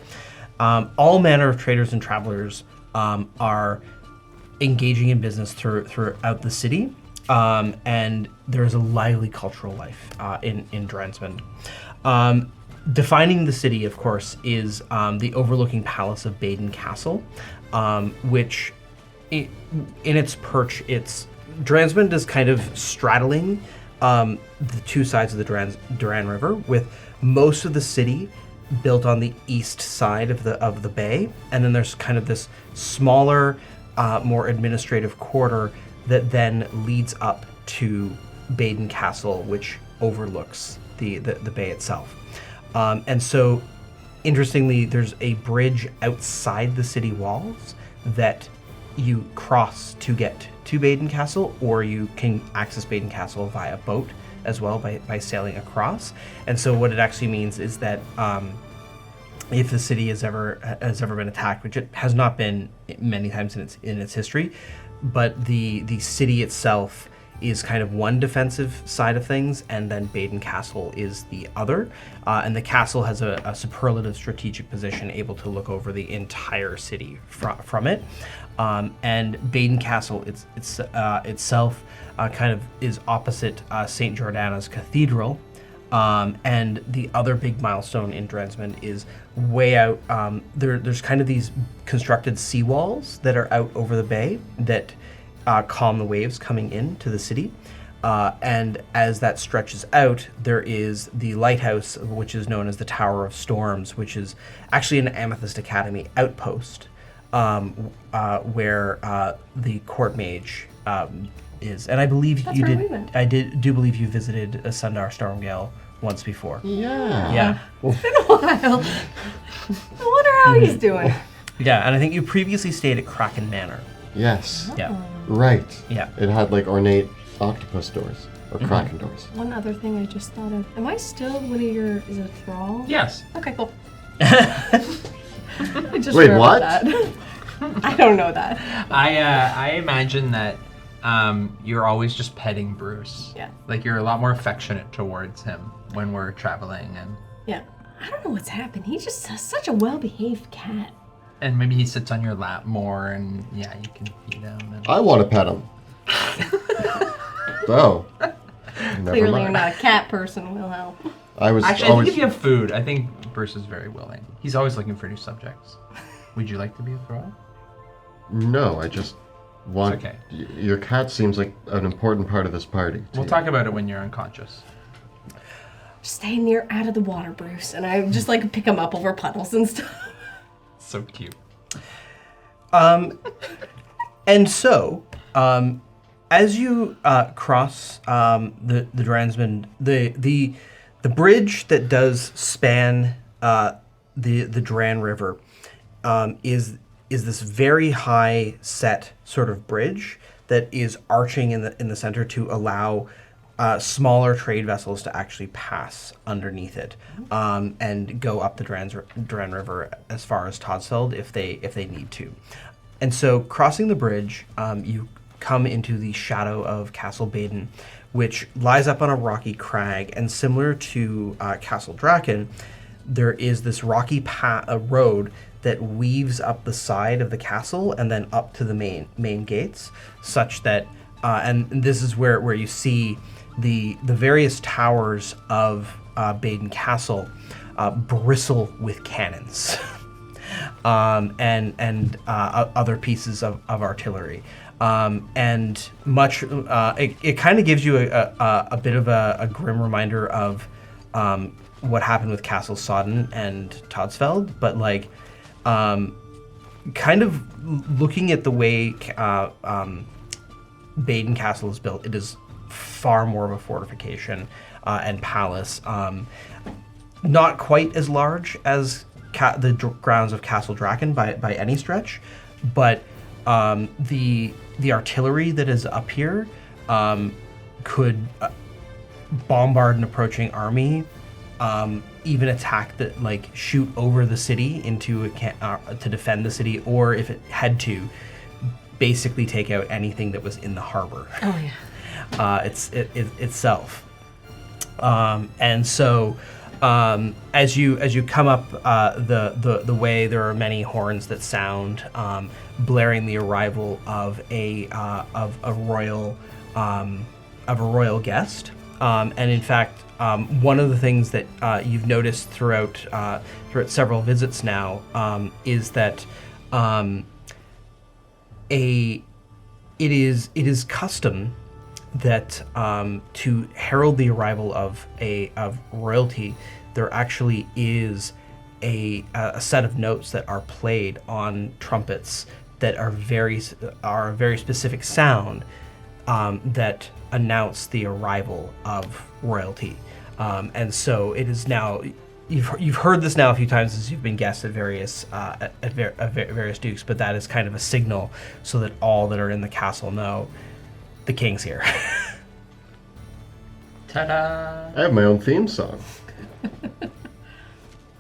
All manner of traders and travelers are engaging in business throughout the city, and there is a lively cultural life in Drannsmund. Defining the city, of course, is the overlooking palace of Baden Castle, which, in its perch, Drannsmund is kind of straddling the two sides of the Drand River, with most of the city built on the east side of the bay, and then there's kind of this smaller, more administrative quarter that then leads up to Baden Castle, which overlooks the bay itself. And so, interestingly, there's a bridge outside the city walls that you cross to get to Baden Castle, or you can access Baden Castle via boat as well by sailing across. And so what it actually means is that if the city has ever been attacked, which it has not been many times in its history, but the city itself is kind of one defensive side of things, and then Baden Castle is the other. And the castle has a superlative strategic position, able to look over the entire city from it. And Baden Castle itself kind of is opposite St. Jordana's Cathedral. And the other big milestone in Drannsmund is way out. There's kind of these constructed seawalls that are out over the bay that calm the waves coming into the city. And as that stretches out, there is the lighthouse, which is known as the Tower of Storms, which is actually an Amethyst Academy outpost, where the court mage is. And I believe That's where we went. I do believe you visited a Sundar Stormgale once before. Yeah. Yeah. It's been a while. I wonder how he's doing. Yeah, and I think you previously stayed at Kraken Manor. Yes. Yeah. Right. Yeah. It had like ornate octopus doors. or Kraken doors. One other thing I just thought of. Am I still one of your... Is it a thrall? Yes. Okay, cool. I just Wait, remembered what? that. I don't know that. I imagine that you're always just petting Bruce. Yeah. Like you're a lot more affectionate towards him when we're traveling, Yeah. I don't know what's happened. He's just such a well-behaved cat. and maybe he sits on your lap more, and yeah, you can feed him. And... I want to pet him. So, never Clearly mind. you're not a cat person, Wilhelm. I was Actually, I always. think if you have food, I think Bruce is very willing. He's always looking for new subjects. Would you like to be a thrall? No, I just want. It's okay. Your cat seems like an important part of this party. to We'll you. talk about it when you're unconscious. Stay near out of the water, Bruce. And I just like pick him up over puddles and stuff. So cute. And so, as you cross the Drannsmund, the bridge that does span the Drand River is this very high set sort of bridge that is arching in the center to allow smaller trade vessels to actually pass underneath it and go up the Drand River as far as Todsfeld if they need to. And so, crossing the bridge, you come into the shadow of Castle Baden, which lies up on a rocky crag, and similar to Castle Draken, there is this rocky road that weaves up the side of the castle and then up to the main gates, such that, and this is where you see the various towers of Baden Castle bristle with cannons. And other pieces of artillery. And much, it kind of gives you a bit of a grim reminder of what happened with Castle Sodden and Todsfeld, but like, kind of looking at the way Baden Castle is built, it is far more of a fortification and palace. Not quite as large as the grounds of Castle Draken by any stretch, but the artillery that is up here could bombard an approaching army, even attack shoot over the city into to defend the city, or if it had to, basically take out anything that was in the harbor. Oh yeah. Itself. And so. As you come up the way, there are many horns that sound, blaring the arrival of a royal guest. And in fact, one of the things that you've noticed throughout several visits now is that it is custom that to herald the arrival of royalty, there actually is a set of notes that are played on trumpets that are a very specific sound that announce the arrival of royalty. And so it is now. You've heard this now a few times as you've been guests at various dukes, but that is kind of a signal so that all that are in the castle know the king's here. Ta-da! I have my own theme song.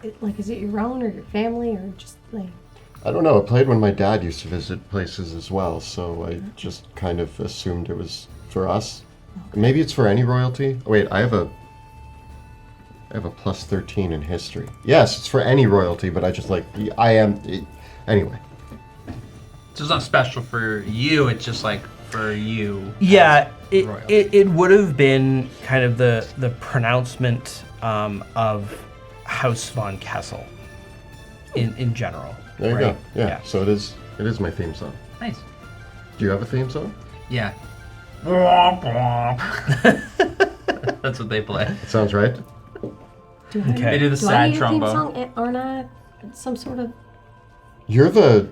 Is it your own or your family or just like? I don't know. It played when my dad used to visit places as well, so I just kind of assumed it was for us. Okay. Maybe it's for any royalty. Oh, wait, I have a plus 13 in history. Yes, it's for any royalty, but anyway. So it's not special for you, it's just like for you. Yeah, it would have been kind of the pronouncement of House von Kessel in general. There you right? go. Yeah, so it is my theme song. Nice. Do you have a theme song? Yeah. That's what they play. It sounds right. They do the Do I sad need a trombone. theme song? Aren't I some sort of? You're the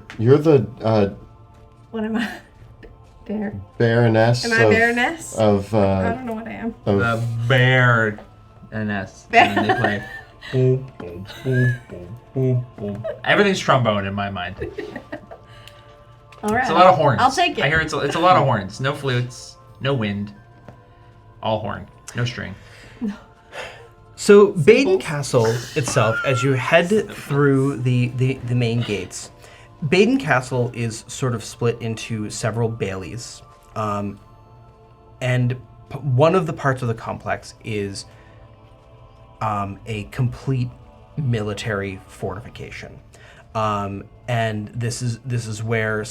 What am I? Baroness. Am I Baroness? Of I don't know what I am. The bear and S. And then they play. Boom, boom, boom, boom, boom, boom. Everything's trombone in my mind. All right. It's a lot of horns. I'll take it. I hear it's a lot of horns. No flutes, no wind. All horn, no string. So Baden Castle itself, as you head through the main gates, Baden Castle is sort of split into several baileys, and one of the parts of the complex is a complete military fortification, and this is where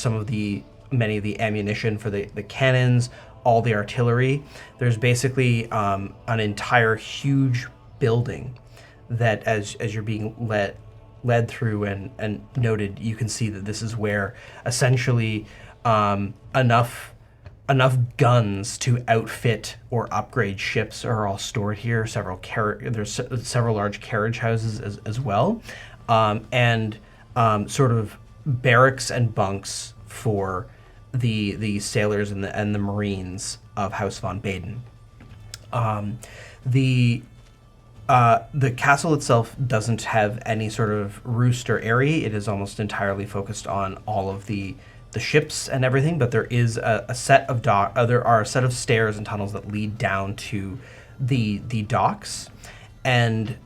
many of the ammunition for the cannons, all the artillery. There's basically an entire huge building that, as you're being led through and noted, you can see that this is where essentially enough guns to outfit or upgrade ships are all stored here. There's several large carriage houses as well, and sort of barracks and bunks for the sailors and the Marines of House von Baden. The castle itself doesn't have any sort of roost or eyrie. It is almost entirely focused on all of the ships and everything, but there is a set of there are a set of stairs and tunnels that lead down to the docks, and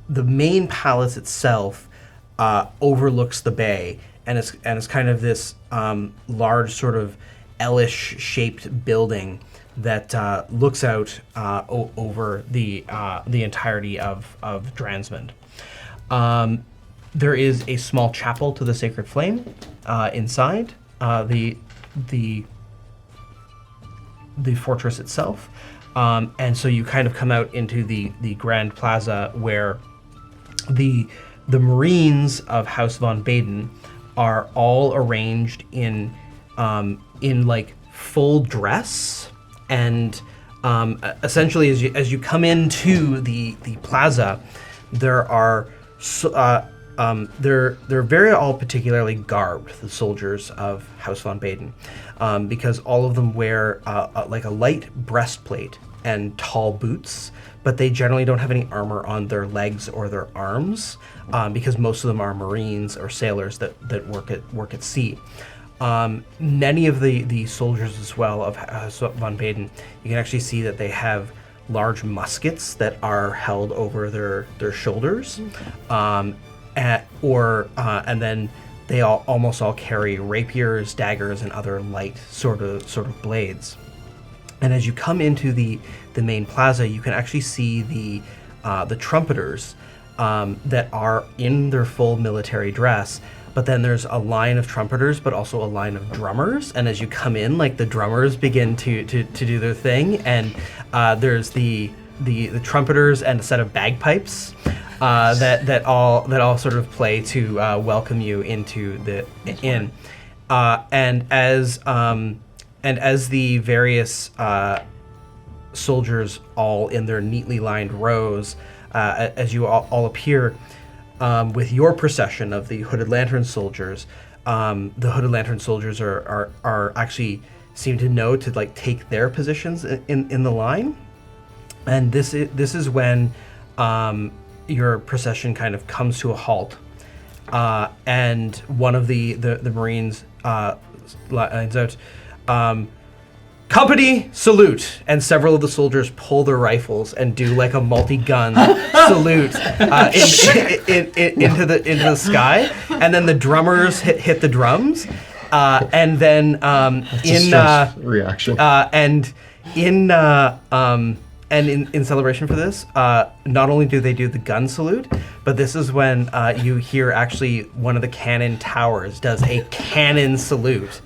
the main palace itself overlooks the bay, and it's kind of this large sort of L-ish shaped building that looks out over the entirety of Drannsmund. There is a small chapel to the Sacred Flame inside the fortress itself, and so you kind of come out into the Grand Plaza where the Marines of House von Baden are all arranged in like full dress. And essentially, as you come into the plaza, they're very all particularly garbed, the soldiers of House von Baden, because all of them wear like a light breastplate and tall boots, but they generally don't have any armor on their legs or their arms, because most of them are Marines or sailors that work at sea. Many of the soldiers as well of von Baden, you can actually see that they have large muskets that are held over their shoulders, and then they almost all carry rapiers, daggers, and other light sort of blades. And as you come into the main plaza, you can actually see the trumpeters that are in their full military dress. But then there's a line of trumpeters, but also a line of drummers. And as you come in, like the drummers begin to do their thing, and there's the trumpeters and a set of bagpipes that all sort of play to welcome you into the inn. And as the various soldiers, all in their neatly lined rows, as you all appear. With your procession of the Hooded Lantern soldiers, the Hooded Lantern soldiers are actually seem to know to like take their positions in the line, and this is when your procession kind of comes to a halt, and one of the Marines lines out, "Company, salute!" And several of the soldiers pull their rifles and do like a multi-gun salute into the sky, and then the drummers hit the drums, and then reaction. In celebration for this, not only do they do the gun salute, but this is when you hear actually one of the cannon towers does a cannon salute.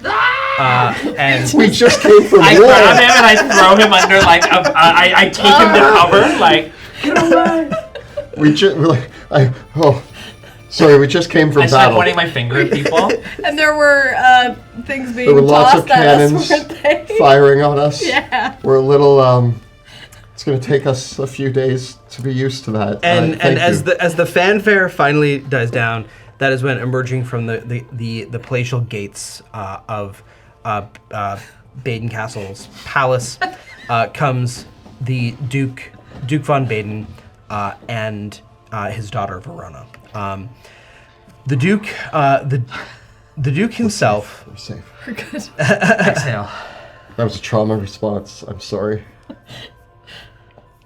And we just came from war. I grab him and I throw him under, like, I take him to cover, like, get away. We just came from I battle. start pointing my finger at people. And there were things being There were lots tossed of at us, cannons weren't they? firing on us. Yeah. We're a little. It's going to take us a few days to be used to that. And as the fanfare finally dies down, that is when, emerging from the palatial gates of Baden Castle's palace, comes the Duke von Baden and his daughter Verona. The Duke himself. We're safe. We're good. Exhale. That was a trauma response. I'm sorry.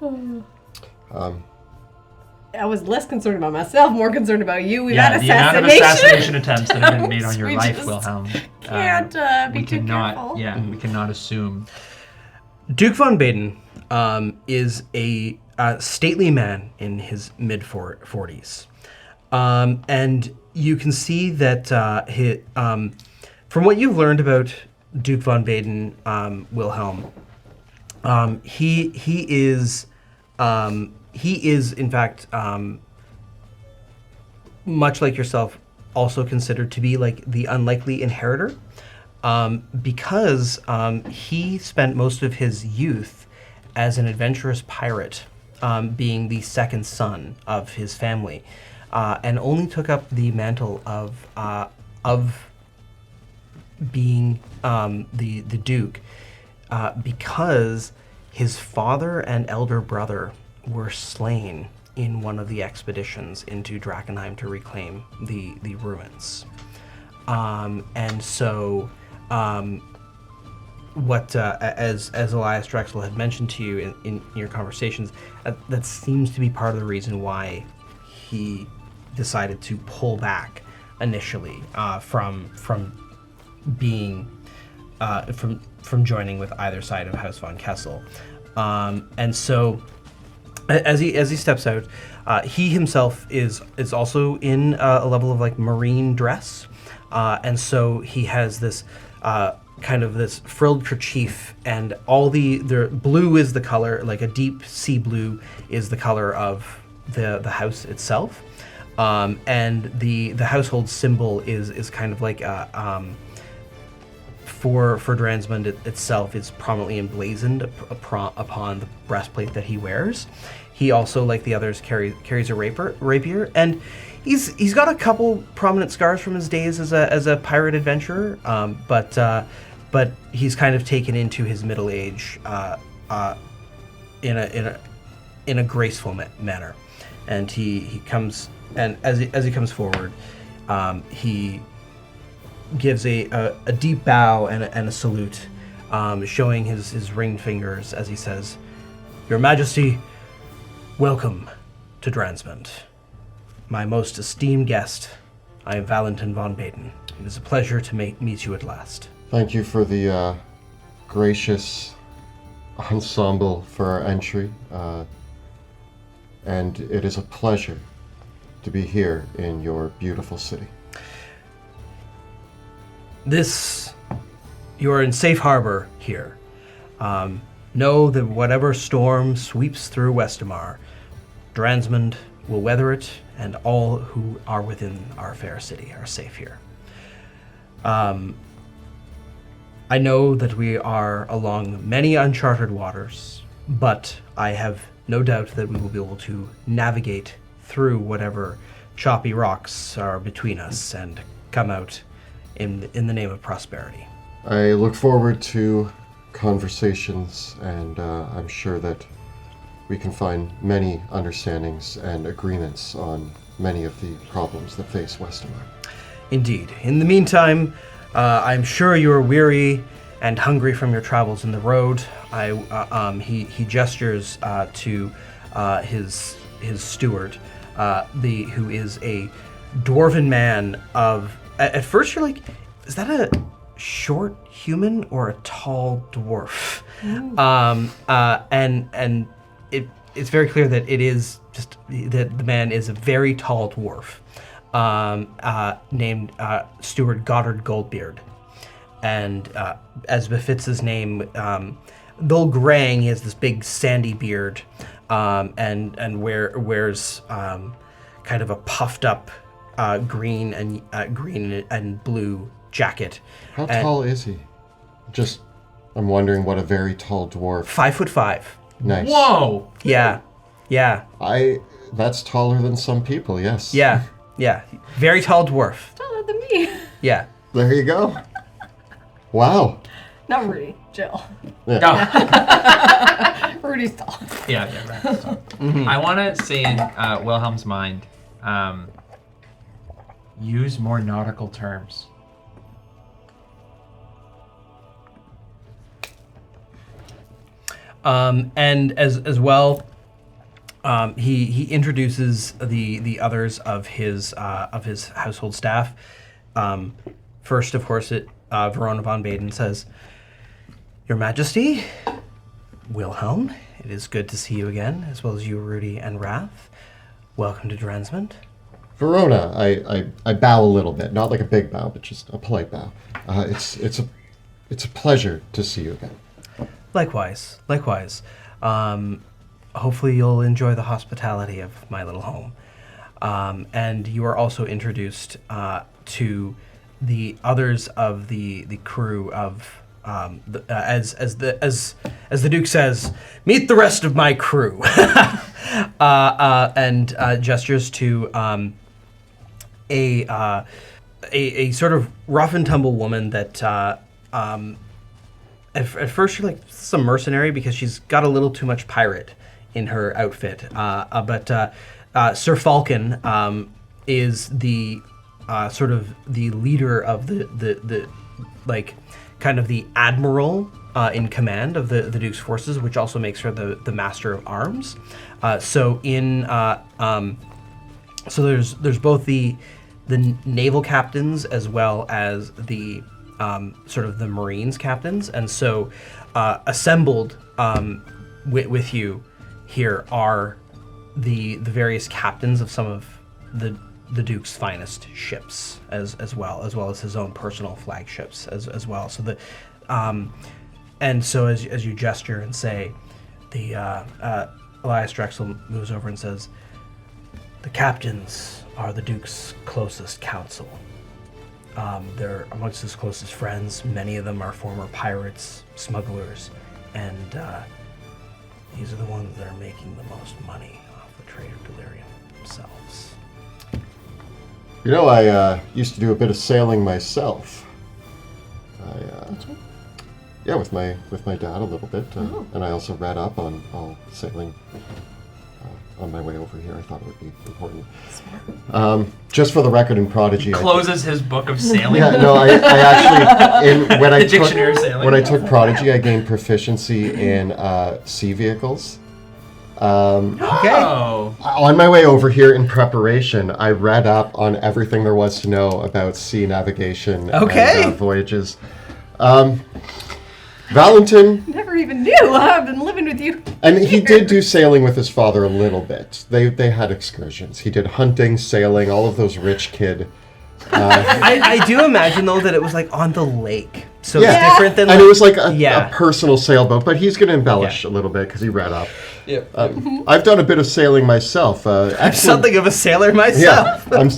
I was less concerned about myself, more concerned about you. We've Yeah, had the amount of assassination attempts that have been made on your We life, just Wilhelm. Can't be we too cannot. careful. Yeah, we cannot assume. Duke von Baden is a stately man in his mid-40s. And you can see that from what you've learned about Duke von Baden, Wilhelm, he is in fact much like yourself, also considered to be like the unlikely inheritor, because he spent most of his youth as an adventurous pirate, being the second son of his family, and only took up the mantle of being the Duke because his father and elder brother were slain in one of the expeditions into Drakkenheim to reclaim the ruins. And so, what as Elias Drexel had mentioned to you in your conversations, that seems to be part of the reason why he decided to pull back initially from being from joining with either side of House von Kessel. And so, as he steps out, he himself is also in a level of like marine dress, and so he has this kind of this frilled kerchief, and all the blue is the color, like a deep sea blue is the color of the house itself, and the household symbol is kind of like for Drannsmund itself is prominently emblazoned upon the breastplate that he wears. He also, like the others, carries a rapier, and he's got a couple prominent scars from his days as a pirate adventurer, but he's kind of taken into his middle age in a graceful manner, and he comes, and as he comes forward, he gives a deep bow and a salute, showing his ringed fingers as he says, "Your Majesty, welcome to Drannsmund. My most esteemed guest, I am Valentin von Baden. It is a pleasure to meet you at last." Thank you for the gracious ensemble for our entry, and it is a pleasure to be here in your beautiful city. You are in safe harbor here. Know that whatever storm sweeps through Westamar, Drannsmund will weather it, and all who are within our fair city are safe here. I know that we are along many uncharted waters, but I have no doubt that we will be able to navigate through whatever choppy rocks are between us and come out in the name of prosperity. I look forward to conversations, and I'm sure that we can find many understandings and agreements on many of the problems that face Westamar. Indeed. In the meantime, I'm sure you are weary and hungry from your travels in the road. He gestures to his steward, who is a dwarven man of. At first, you're like, is that a short human or a tall dwarf? And it's very clear that it is just that the man is a very tall dwarf, named Steward Goddard Goldbeard, and as befits his name, though graying, he has this big sandy beard, and wears kind of a puffed up green and blue jacket. How tall is he? I'm wondering what a very tall dwarf. 5'5". Nice. Whoa! Yeah. That's taller than some people, yes. Yeah. Very tall dwarf. Taller than me. Yeah. There you go. Wow. Not Rudy, Jill. Yeah. Rudy's tall. Yeah, right. I want to say in Wilhelm's mind, use more nautical terms. And as well, he introduces the others of his household staff. First, of course, Verona von Baden says, "Your Majesty, Wilhelm, it is good to see you again, as well as you, Rudi and Wrath. Welcome to Drannsmund." Verona, I bow a little bit, not like a big bow, but just a polite bow. It's a pleasure to see you again. Likewise. Hopefully you'll enjoy the hospitality of my little home. And you are also introduced to the others of the crew of as the Duke says, "Meet the rest of my crew," and gestures to a sort of rough and tumble woman that at first you're like, this is a mercenary because she's got a little too much pirate in her outfit. But Sir Falcon is the sort of the leader of the like kind of the admiral in command of the Duke's forces, which also makes her the master of arms. So there's both the naval captains as well as the sort of the Marines captains, and so assembled with you here are the various captains of some of the Duke's finest ships, as well as his own personal flagships as well. So and so as you gesture and say, the Elias Drexel moves over and says, "The captains are the Duke's closest counsel. They're amongst his closest friends. Many of them are former pirates, smugglers, and these are the ones that are making the most money off the trade of delirium themselves." You know, I used to do a bit of sailing myself. Yeah, with my dad a little bit, and I also read up on all sailing on my way over here. I thought it would be important. Just for the record, in Prodigy, Closes his book of sailing. yeah, no, I actually when I Dictionary of Sailing. when I took Prodigy, I gained proficiency in sea vehicles. Oh. On my way over here in preparation, I read up on everything there was to know about sea navigation and voyages. Valentin... Never even knew. I've been living with you. And he did do sailing with his father a little bit. They had excursions. He did hunting, sailing, all of those rich kid... I do imagine, though, that it was like on the lake. So Yeah. it's different than And like, it was like a personal sailboat, but he's going to embellish a little bit because he read up. Yeah. I've done a bit of sailing myself. I'm something of a sailor myself. Yeah, I'm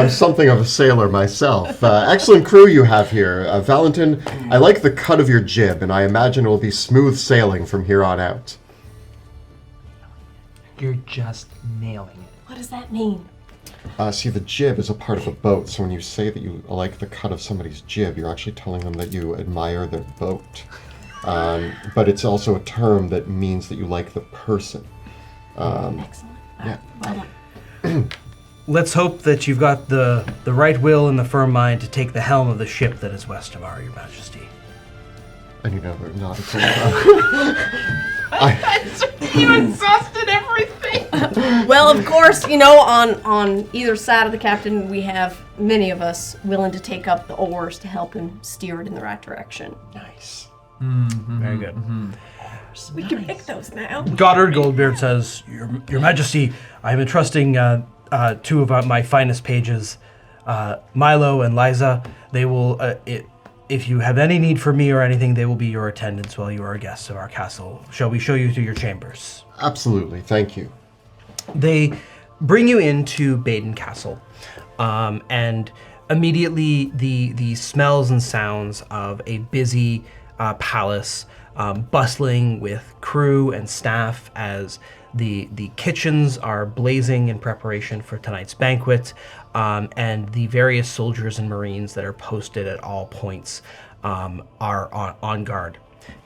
something of a sailor myself. Excellent crew you have here. Valentin, I like the cut of your jib, and I imagine it will be smooth sailing from here on out. You're just nailing it. What does that mean? See, the jib is a part of a boat, so when you say that you like the cut of somebody's jib, you're actually telling them that you admire their boat. But it's also a term that means that you like the person. Excellent. Yeah. Well done. Let's hope that you've got the right will and the firm mind to take the helm of the ship that is Westamar, Your Majesty. And you never nodded. You exhausted everything. Well, of course, on either side of the captain, we have many of us willing to take up the oars to help him steer it in the right direction. Nice. Very good. We can pick those now. Goddard Goldbeard says, Your Majesty, I am entrusting two of my finest pages, Milo and Liza. They will, if you have any need for me or anything, they will be your attendants while you are guests of our castle. Shall we show you to your chambers? Absolutely, thank you. They bring you into Baden Castle, and immediately the smells and sounds of a busy palace, bustling with crew and staff as the kitchens are blazing in preparation for tonight's banquet, and the various soldiers and marines that are posted at all points are on guard.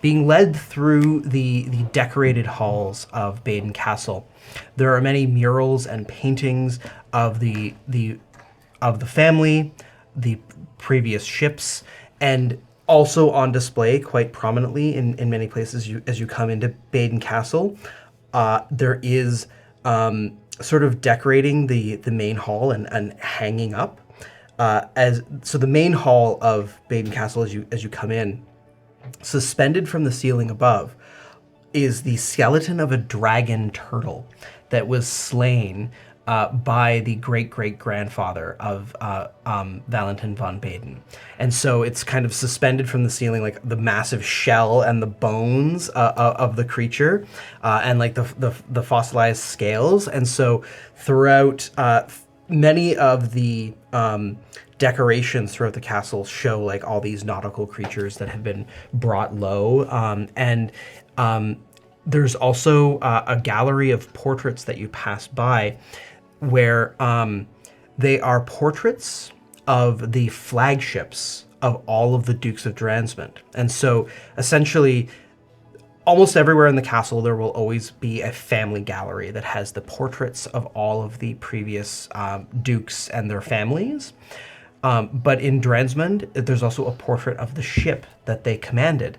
Being led through the decorated halls of Baden Castle, there are many murals and paintings of the family, the previous ships, and Also on display quite prominently in many places as you come into Baden Castle, there is sort of decorating the main hall and hanging up. So the main hall of Baden Castle, as you come in, suspended from the ceiling above, is the skeleton of a dragon turtle that was slain by the great-great-grandfather of Valentin von Baden. And so it's kind of suspended from the ceiling, like the massive shell and the bones of the creature, and like the fossilized scales. And so throughout many of the decorations throughout the castle show like all these nautical creatures that have been brought low. There's also a gallery of portraits that you pass by where they are portraits of the flagships of all of the Dukes of Drannsmund. And so essentially, almost everywhere in the castle, there will always be a family gallery that has the portraits of all of the previous dukes and their families. But in Drannsmund, there's also a portrait of the ship that they commanded.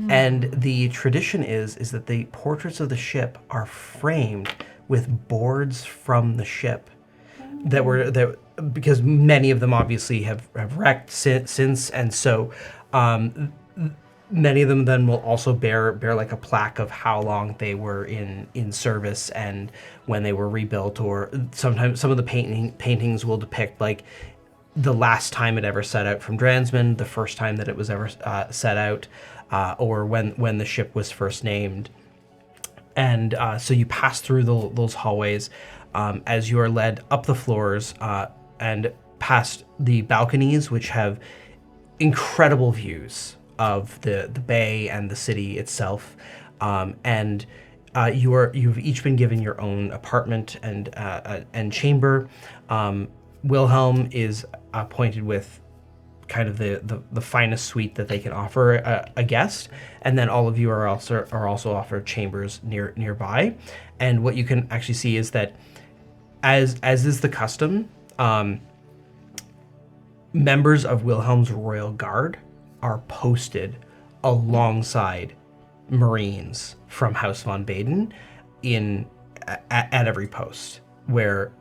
And the tradition is that the portraits of the ship are framed with boards from the ship that were there, because many of them obviously have wrecked since, and so many of them then will also bear like a plaque of how long they were in service and when they were rebuilt, or sometimes some of the paintings will depict like the last time it ever set out from Drannsmund, the first time that it was ever set out, or when the ship was first named. And so you pass through those hallways as you are led up the floors and past the balconies, which have incredible views of the bay and the city itself. And you've each been given your own apartment and chamber. Wilhelm is appointed with kind of the finest suite that they can offer a guest, and then all of you are also offered chambers nearby. And what you can actually see is that, as is the custom, members of Wilhelm's royal guard are posted alongside Marines from House von Baden at every post where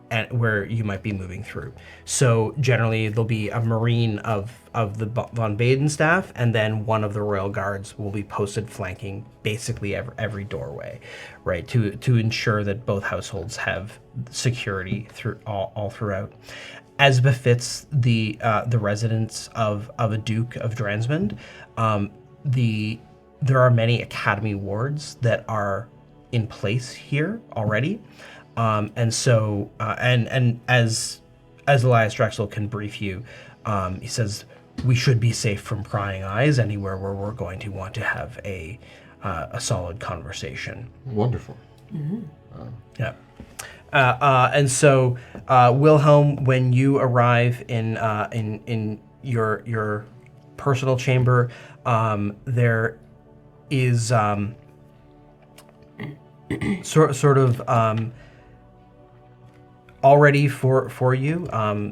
you might be moving through. So generally there'll be a Marine of the von Baden staff, and then one of the royal guards will be posted flanking basically every doorway, right, to ensure that both households have security through all throughout. As befits the residence of a Duke of Drannsmund, there are many academy wards that are in place here already. And so, and as Elias Drexel can brief you, he says, we should be safe from prying eyes anywhere where we're going to want to have a solid conversation. Wonderful. Mm-hmm. Yeah. And so, Wilhelm, when you arrive in your personal chamber, there is sort of already for you,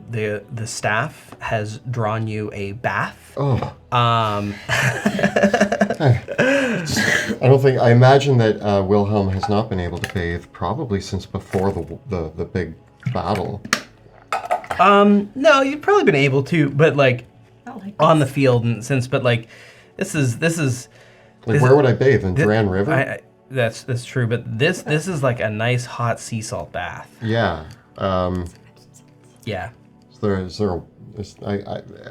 the staff has drawn you a bath. Oh. I imagine that Wilhelm has not been able to bathe probably since before the big battle. No, you've probably been able to, but like on the field and since, but like this is like, where would I bathe in Drand River? That's true, but this is like a nice hot sea salt bath. Yeah. Yeah. I'm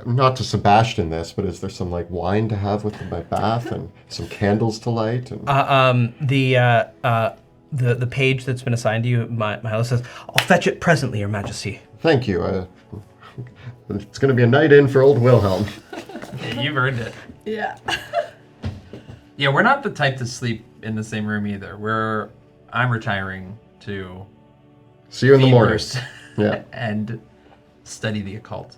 not to Sebastian this, but is there some like wine to have with my bath and some candles to light? And the page that's been assigned to you, my list says, "I'll fetch it presently, Your Majesty." Thank you. It's going to be a night in for old Wilhelm. You've earned it. Yeah. Yeah, we're not the type to sleep in the same room either. I'm retiring to see you in the morning. First. Yeah. And study the occult.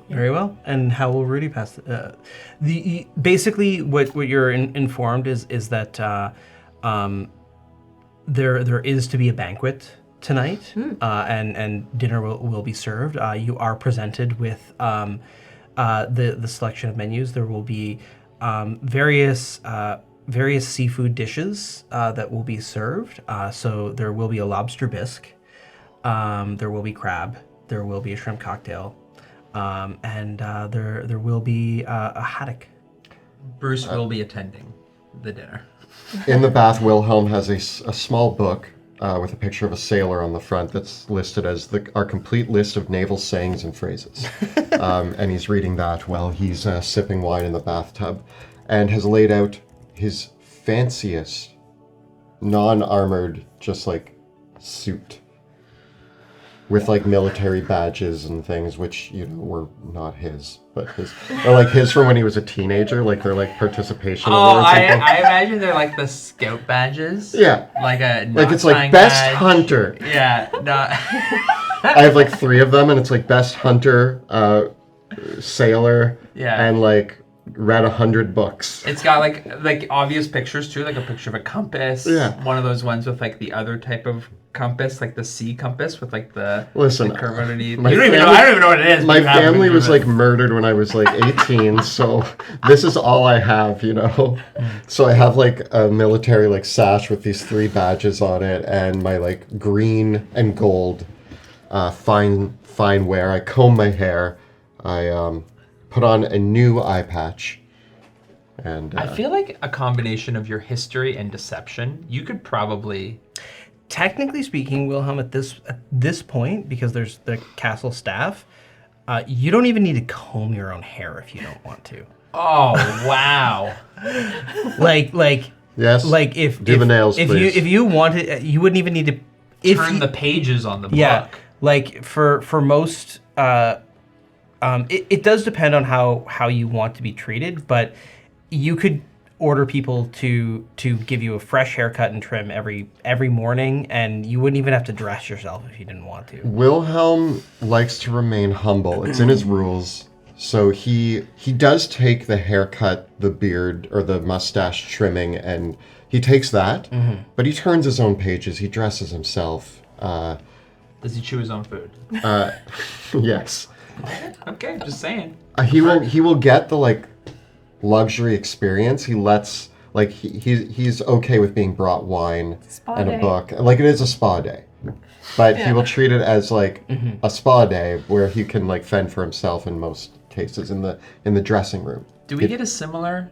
Very well. And how will Rudi pass? Basically, what you're informed is that there is to be a banquet tonight, and dinner will be served. You are presented with the selection of menus. There will be various seafood dishes that will be served. So there will be a lobster bisque, there will be crab, there will be a shrimp cocktail, and there will be a haddock. Bruce will be attending the dinner. In the bath, Wilhelm has a small book with a picture of a sailor on the front that's listed as our complete list of naval sayings and phrases. And he's reading that while he's sipping wine in the bathtub, and has laid out his fanciest non-armored, just like suit with like military badges and things, which, you know, were not his, but his, or like his from when he was a teenager, like they're like participation awards. I imagine they're like the scout badges. Yeah. Like a like it's like best badge. hunter. Yeah. No. I have like 3 of them, and it's like best hunter, sailor, Yeah. and like read 100 books. It's got like obvious pictures too, like a picture of a compass. Yeah. One of those ones with like the other type of compass, like the sea compass with like the curve underneath. I don't even know what it is. My family was like murdered when I was like 18, so this is all I have, you know. So I have like a military like sash with these 3 badges on it, and my like green and gold fine wear. I comb my hair. I put on a new eye patch. And I feel like a combination of your history and deception, you could probably... Technically speaking, Wilhelm, at this point, because there's the castle staff, you don't even need to comb your own hair if you don't want to. Oh, wow. like yes. Like if do the nails, if please. you wanted, you wouldn't even need to Turn the pages on the book. Yeah, like for most, it does depend on how you want to be treated, but you could order people to give you a fresh haircut and trim every morning, and you wouldn't even have to dress yourself if you didn't want to. Wilhelm likes to remain humble. It's in his rules. So he does take the haircut, the beard, or the mustache trimming, and he takes that, but he turns his own pages. He dresses himself. Does he chew his own food? Yes. Okay, just saying. He will get the like luxury experience. He lets like he's okay with being brought wine and a book. Like it is a spa day. But he will treat it as like a spa day where he can like fend for himself in most cases in the dressing room. Do we get a similar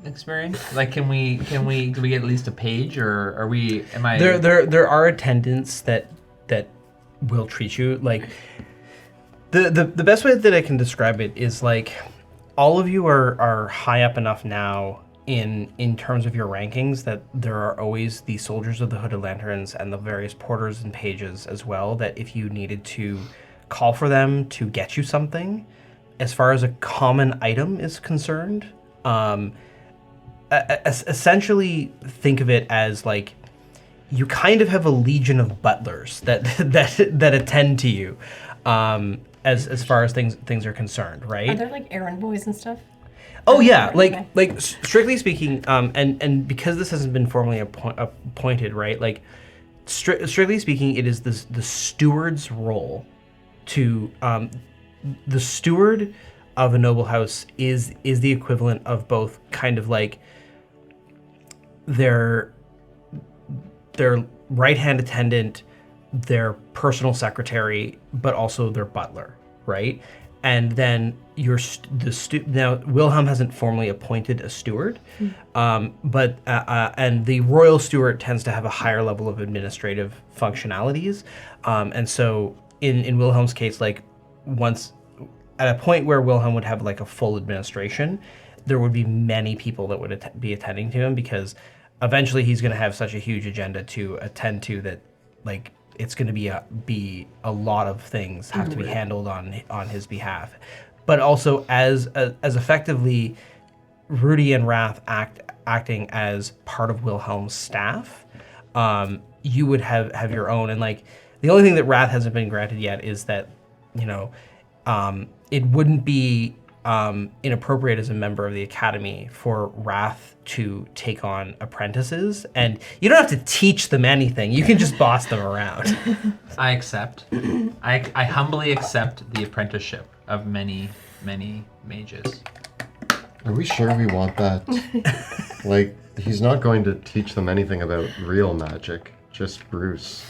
experience? Like do we get at least a page, or are we There are attendants that will treat you like the best way that I can describe it is like all of you are high up enough now in terms of your rankings that there are always the soldiers of the Hooded Lanterns and the various porters and pages as well, that if you needed to call for them to get you something, as far as a common item is concerned, essentially think of it as like you kind of have a legion of butlers that attend to you. As far as things are concerned, right? Are there like errand boys and stuff? Oh yeah, like strictly speaking, and because this hasn't been formally appointed, right? Like strictly speaking, it is the steward's role to the steward of a noble house is the equivalent of both kind of like their right-hand attendant, their personal secretary, but also their butler, right? And then now Wilhelm hasn't formally appointed a steward, but and the royal steward tends to have a higher level of administrative functionalities, and so in Wilhelm's case, like once at a point where Wilhelm would have like a full administration, there would be many people that would be attending to him, because eventually he's going to have such a huge agenda to attend to that, like it's going to be a lot of things have to be handled on his behalf. But also as effectively Rudi and Wrath acting as part of Wilhelm's staff, you would have your own. And like the only thing that Wrath hasn't been granted yet is that, you know, it wouldn't be inappropriate as a member of the academy for Wrath to take on apprentices, and you don't have to teach them anything. You can just boss them around. I accept. I humbly accept the apprenticeship of many many mages. Are we sure we want that? Like, he's not going to teach them anything about real magic. Just Bruce.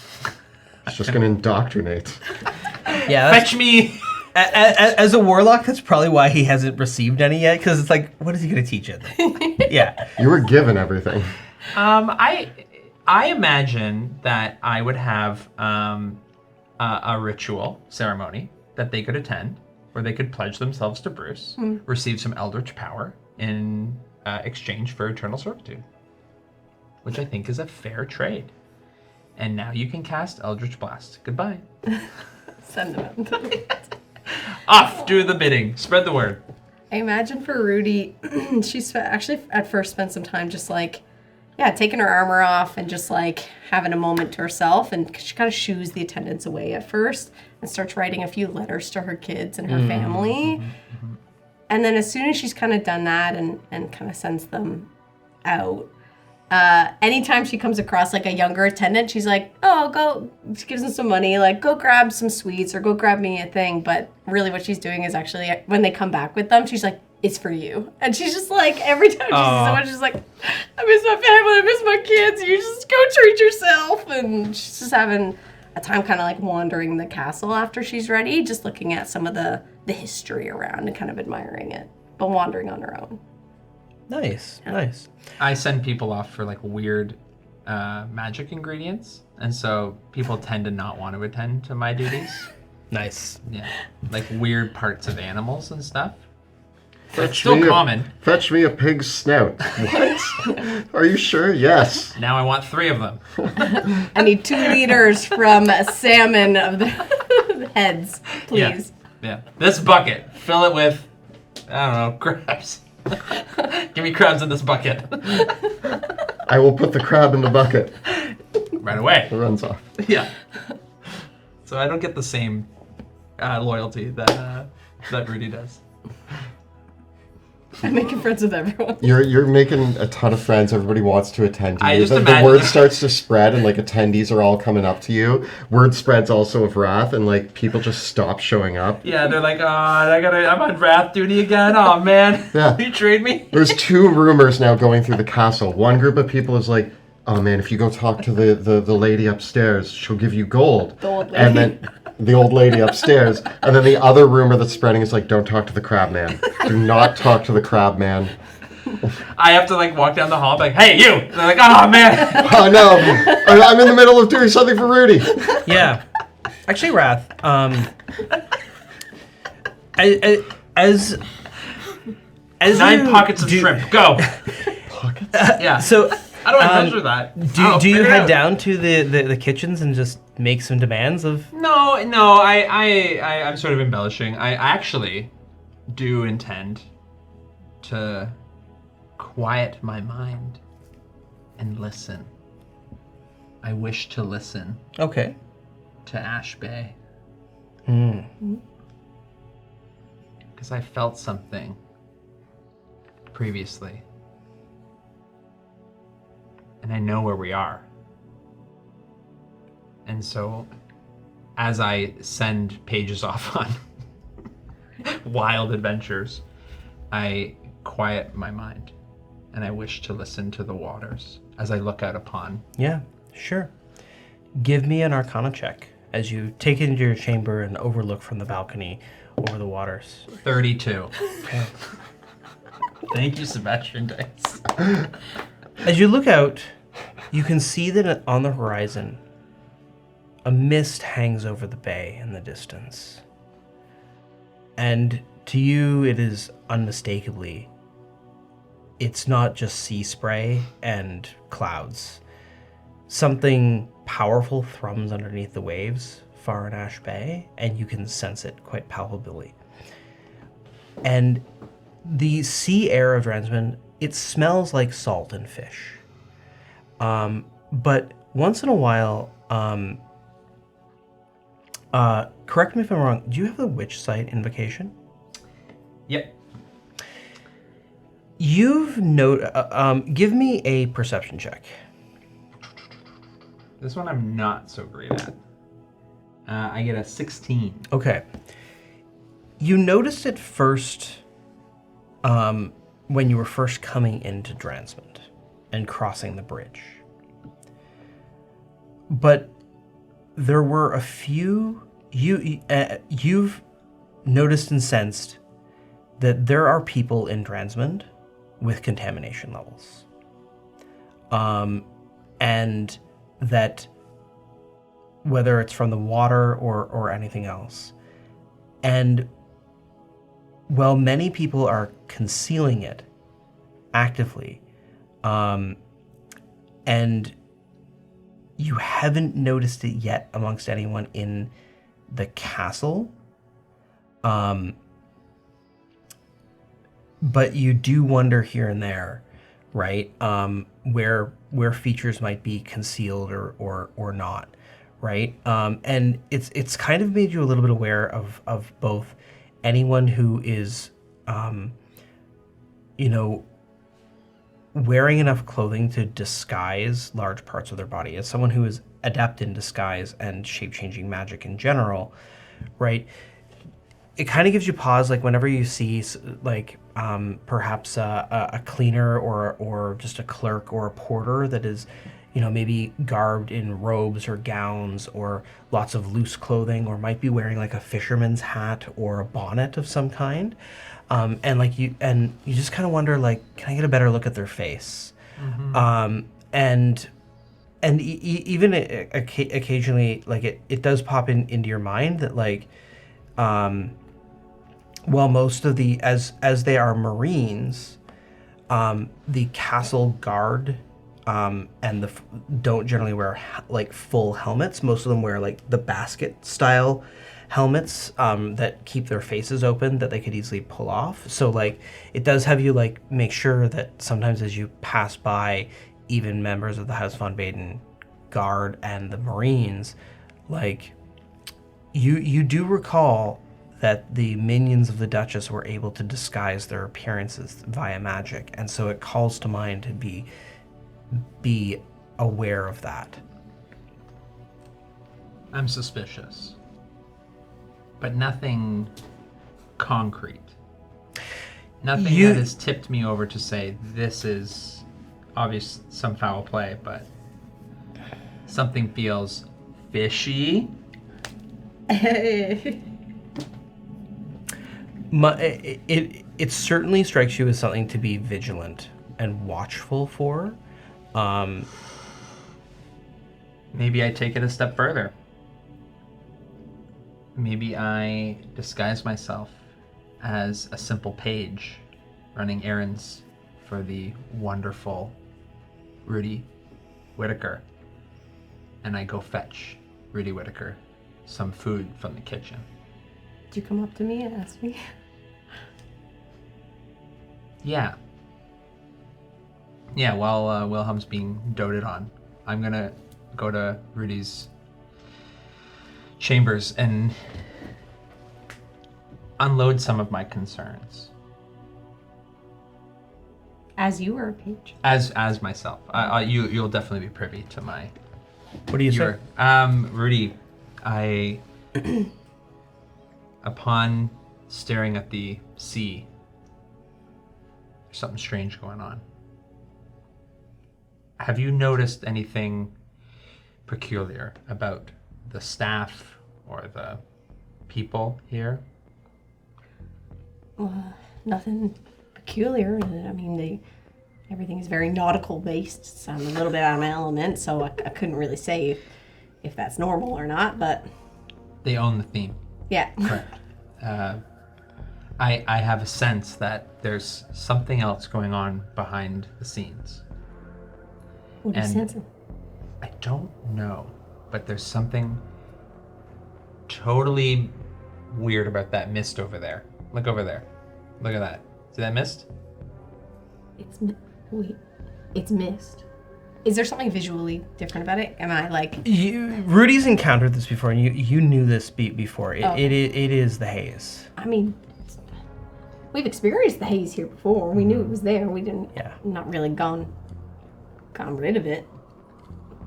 He's just going to indoctrinate. Yeah. Fetch me! As a warlock, that's probably why he hasn't received any yet, because it's like, what is he going to teach it? Yeah. You were given everything. I imagine that I would have a ritual ceremony that they could attend, where they could pledge themselves to Bruce, receive some eldritch power in exchange for eternal servitude, which I think is a fair trade. And now you can cast Eldritch Blast. Goodbye. Send them out. Off, do the bidding. Spread the word. I imagine for Rudi, she's actually at first spent some time just like, taking her armor off and just like having a moment to herself. And she kind of shoos the attendants away at first and starts writing a few letters to her kids and her family. And then as soon as she's kind of done that and kind of sends them out, anytime she comes across like a younger attendant, she's like, oh, go, she gives them some money, like go grab some sweets or go grab me a thing. But really what she's doing is actually when they come back with them, she's like, it's for you. And she's just like, every time she sees someone, she's like, I miss my family, I miss my kids, you just go treat yourself. And she's just having a time kind of like wandering the castle after she's ready, just looking at some of the history around and kind of admiring it, but wandering on her own. Nice. I send people off for like weird magic ingredients, and so people tend to not want to attend to my duties. Nice. Yeah, like weird parts of animals and stuff. Fetch Still me common. Fetch me a pig's snout. What? Are you sure? Yes. Now I want 3 of them. I need 2 liters from a salmon of the heads, please. Yeah. This bucket, fill it with, I don't know, crabs. Give me crabs in this bucket. I will put the crab in the bucket. Right away. It runs off. Yeah. So I don't get the same loyalty that Rudi does. I'm making friends with everyone. You're making a ton of friends. Everybody wants to attend to I you. just The imagine word that- starts to spread, and like attendees are all coming up to you. Word spreads also of Wrath, and like people just stop showing up. Yeah, they're like, I'm on Wrath duty again. Oh man, Yeah. You trade me? There's 2 rumors now going through the castle. One group of people is like, oh man, if you go talk to the lady upstairs, she'll give you gold. The old lady. And then the old lady upstairs. And then the other rumor that's spreading is like, don't talk to the crab man. Do not talk to the crab man. I have to like walk down the hall, like, hey, you! And they're like, oh man. Oh no, I'm in the middle of doing something for Rudi. Yeah. Actually, Wrath, as 9 you pockets of shrimp, go. Pockets? Yeah. So How do I measure that? do you figure it head out. down to the kitchens and just make some demands of? No, I'm sort of embellishing. I actually do intend to quiet my mind and listen. I wish to listen Okay. to Ash Bay. Because I felt something previously. And I know where we are. And so, as I send pages off on wild adventures, I quiet my mind. And I wish to listen to the waters as I look out upon. Yeah, sure. Give me an Arcana check as you take it into your chamber and overlook from the balcony over the waters. 32. Thank you, Sebastian Dice. As you look out, you can see that on the horizon, a mist hangs over the bay in the distance. And to you, it is unmistakably, it's not just sea spray and clouds. Something powerful thrums underneath the waves far in Ash Bay, and you can sense it quite palpably. And the sea air of Drannsmund, it smells like salt and fish. But once in a while, correct me if I'm wrong, do you have the witch sight invocation? Yep. Give me a perception check. This one I'm not so great at. I get a 16. Okay. You noticed it first when you were first coming into Drannsmund and crossing the bridge. But there were a few... You've noticed and sensed that there are people in Drannsmund with contamination levels. And that whether it's from the water or anything else. And while many people are concealing it actively, and you haven't noticed it yet amongst anyone in the castle, but you do wonder here and there, right, where features might be concealed or not, right? And it's kind of made you a little bit aware of both anyone who is, wearing enough clothing to disguise large parts of their body. As someone who is adept in disguise and shape-changing magic in general, right? It kind of gives you pause, like whenever you see, like perhaps a cleaner or just a clerk or a porter that is, maybe garbed in robes or gowns or lots of loose clothing, or might be wearing like a fisherman's hat or a bonnet of some kind. And you just kind of wonder, like, can I get a better look at their face? Mm-hmm. Even occasionally, like it does pop into your mind that, like, while most of as they are Marines, the castle guard and don't generally wear like full helmets. Most of them wear like the basket style helmets that keep their faces open that they could easily pull off. So like it does have you like make sure that sometimes as you pass by even members of the House von Baden guard and the Marines, like you do recall that the minions of the Duchess were able to disguise their appearances via magic, and so it calls to mind to be aware of that. I'm suspicious, but nothing concrete. Nothing that has tipped me over to say this is obvious, some foul play, but something feels fishy. It certainly strikes you as something to be vigilant and watchful for. Maybe I take it a step further. Maybe I disguise myself as a simple page running errands for the wonderful Rudi Whittaker. And I go fetch Rudi Whittaker some food from the kitchen. Did you come up to me and ask me? Yeah. Yeah, while Wilhelm's being doted on, I'm gonna go to Rudy's chambers and unload some of my concerns. As you were a page. As myself. You'll definitely be privy to my... What do you say? Rudi, upon staring at the sea, there's something strange going on. Have you noticed anything peculiar about the staff or the people here? Nothing peculiar. I mean, everything is very nautical based. So I'm a little bit out of my element, so I couldn't really say if that's normal or not, but... They own the theme. Yeah. Correct. I have a sense that there's something else going on behind the scenes. What are you sensing? I don't know, but there's something totally weird about that mist over there. Look over there. Look at that. See that mist? It's mist. Is there something visually different about it? Am I like... Rudy's encountered this before, and you knew this before. It is the haze. I mean, we've experienced the haze here before. We knew it was there. We didn't... Yeah. Not really gone rid of it.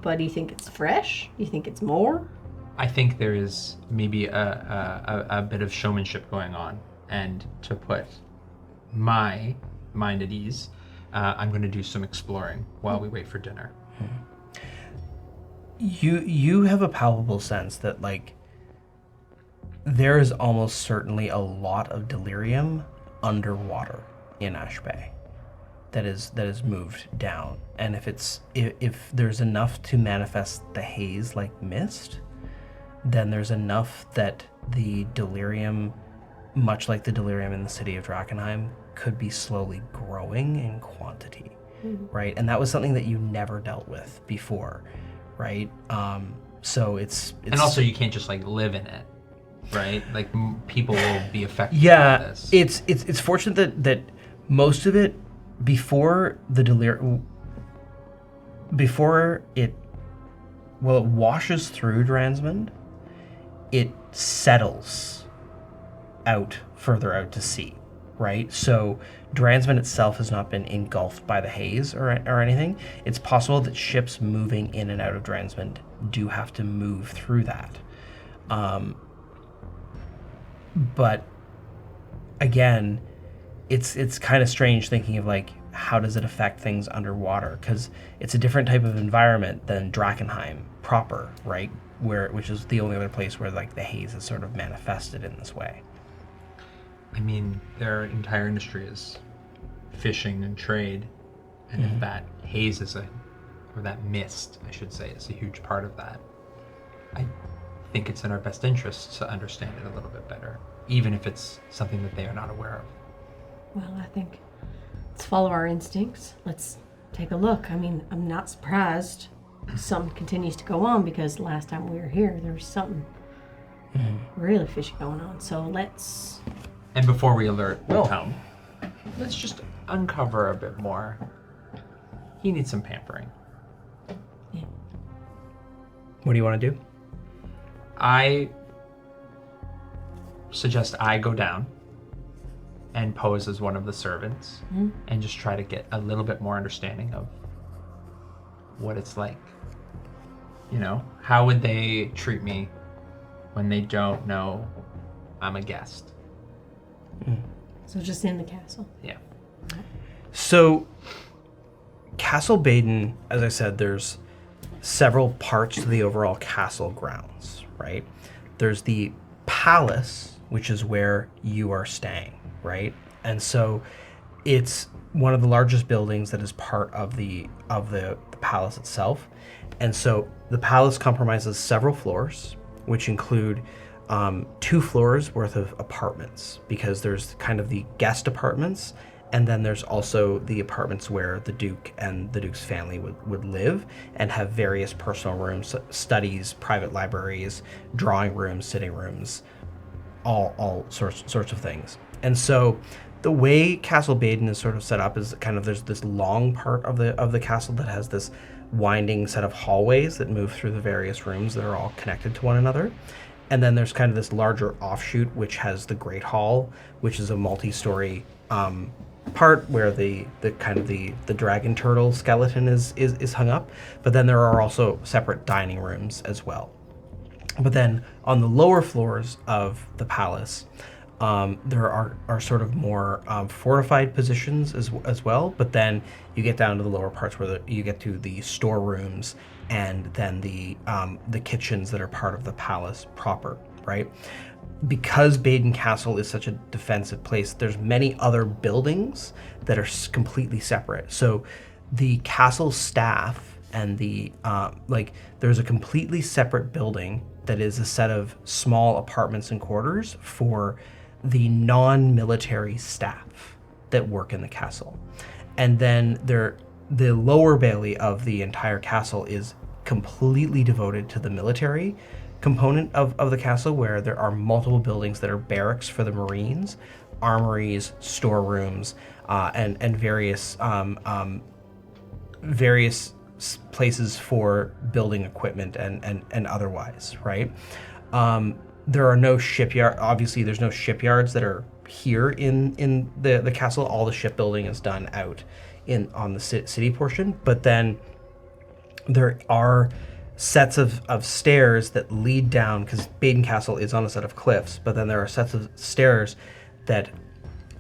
But do you think it's fresh? Do you think it's more? I think there is maybe a bit of showmanship going on, and to put my mind at ease, I'm going to do some exploring while we wait for dinner. You have a palpable sense that like there is almost certainly a lot of delirium underwater in Ash Bay that is moved down, and if there's enough to manifest the haze like mist, then there's enough that the delirium, much like the delirium in the city of Drakkenheim, could be slowly growing in quantity, right? And that was something that you never dealt with before, right? So it's And also, you can't just like live in it, right? Like people will be affected by yeah, this. it's fortunate that most of it before the delirium, before it washes through Drannsmund, it settles out further out to sea, right? So Drannsmund itself has not been engulfed by the haze or anything. It's possible that ships moving in and out of Drannsmund do have to move through that. But again, it's kind of strange thinking of like, how does it affect things underwater? Because it's a different type of environment than Drakkenheim proper, right? Which is the only other place where like the haze is sort of manifested in this way. I mean, their entire industry is fishing and trade, and if that haze or that mist, I should say, is a huge part of that, I think it's in our best interest to understand it a little bit better, even if it's something that they are not aware of. Well, I think let's follow our instincts. Let's take a look. I mean, I'm not surprised something continues to go on, because last time we were here, there was something really fishy going on. So let's... And before we alert Wilhelm, let's just uncover a bit more. He needs some pampering. Yeah. What do you want to do? I suggest I go down and pose as one of the servants and just try to get a little bit more understanding of what it's like. You know, how would they treat me when they don't know I'm a guest? So just in the castle. Yeah. So, Castle Baden, as I said, there's several parts to the overall castle grounds, right? There's the palace, which is where you are staying, right? And so it's one of the largest buildings that is part of the palace itself. And so the palace comprises several floors, which include 2 floors worth of apartments, because there's kind of the guest apartments, and then there's also the apartments where the Duke and the Duke's family would live and have various personal rooms, studies, private libraries, drawing rooms, sitting rooms, all sorts of things. And so the way Castle Baden is sort of set up is kind of, there's this long part of the castle that has this winding set of hallways that move through the various rooms that are all connected to one another. And then there's kind of this larger offshoot, which has the Great Hall, which is a multi-story part where the dragon turtle skeleton is hung up. But then there are also separate dining rooms as well. But then on the lower floors of the palace, there are sort of more fortified positions as well. But then you get down to the lower parts where you get to the storerooms and then the kitchens that are part of the palace proper, right? Because Baden Castle is such a defensive place, there's many other buildings that are completely separate. So the castle staff and there's a completely separate building that is a set of small apartments and quarters for the non-military staff that work in the castle. And then the lower bailey of the entire castle is completely devoted to the military component of the castle, where there are multiple buildings that are barracks for the Marines, armories, storerooms, and various places for building equipment and otherwise, right? There are no shipyard. Obviously, there's no shipyards that are here in the castle. All the shipbuilding is done out on the city portion. But then there are sets of stairs that lead down, because Baden Castle is on a set of cliffs, but then there are sets of stairs that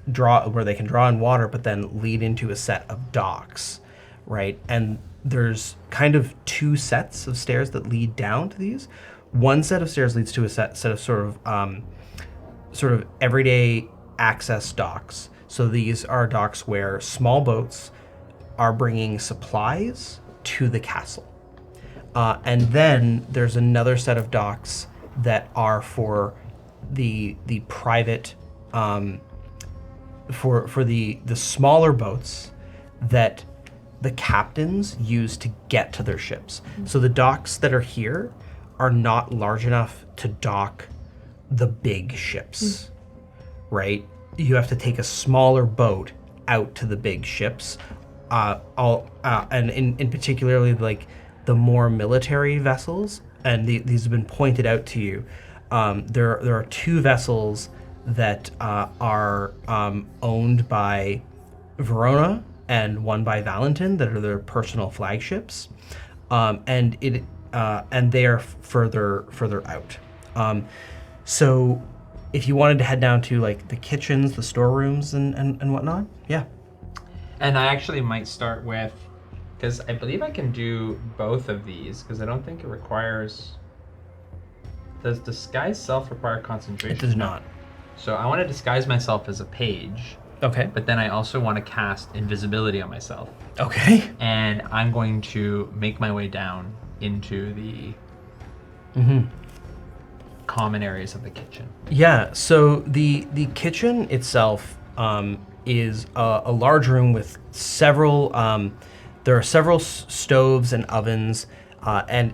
where they can draw in water, but then lead into a set of docks, right? And there's kind of two sets of stairs that lead down to these. One set of stairs leads to a set of sort of everyday access docks. So these are docks where small boats are bringing supplies to the castle. And then there's another set of docks that are for the private, for the smaller boats that the captains use to get to their ships. So the docks that are here are not large enough to dock the big ships, right? You have to take a smaller boat out to the big ships. And in particularly like the more military vessels, and these have been pointed out to you. There are two vessels that are owned by Verona and one by Valentin that are their personal flagships, and they are further out. So if you wanted to head down to like the kitchens, the storerooms, and whatnot, yeah. And I actually might start with, because I believe I can do both of these, because I don't think it requires. Does disguise self require concentration? It does not. So I want to disguise myself as a page. Okay. But then I also want to cast invisibility on myself. Okay. And I'm going to make my way down into the common areas of the kitchen. Yeah, so the kitchen itself is a large room with several, there are several stoves and ovens, and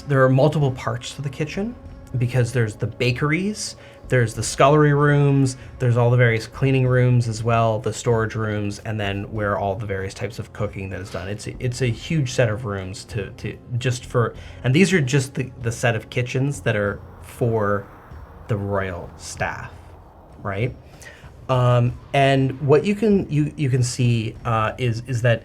there are multiple parts to the kitchen, because there's the bakeries, there's the scullery rooms, there's all the various cleaning rooms as well, the storage rooms, and then where all the various types of cooking that is done. It's a huge set of rooms to just for, and these are just the set of kitchens that are for the royal staff, right? And what you can see is that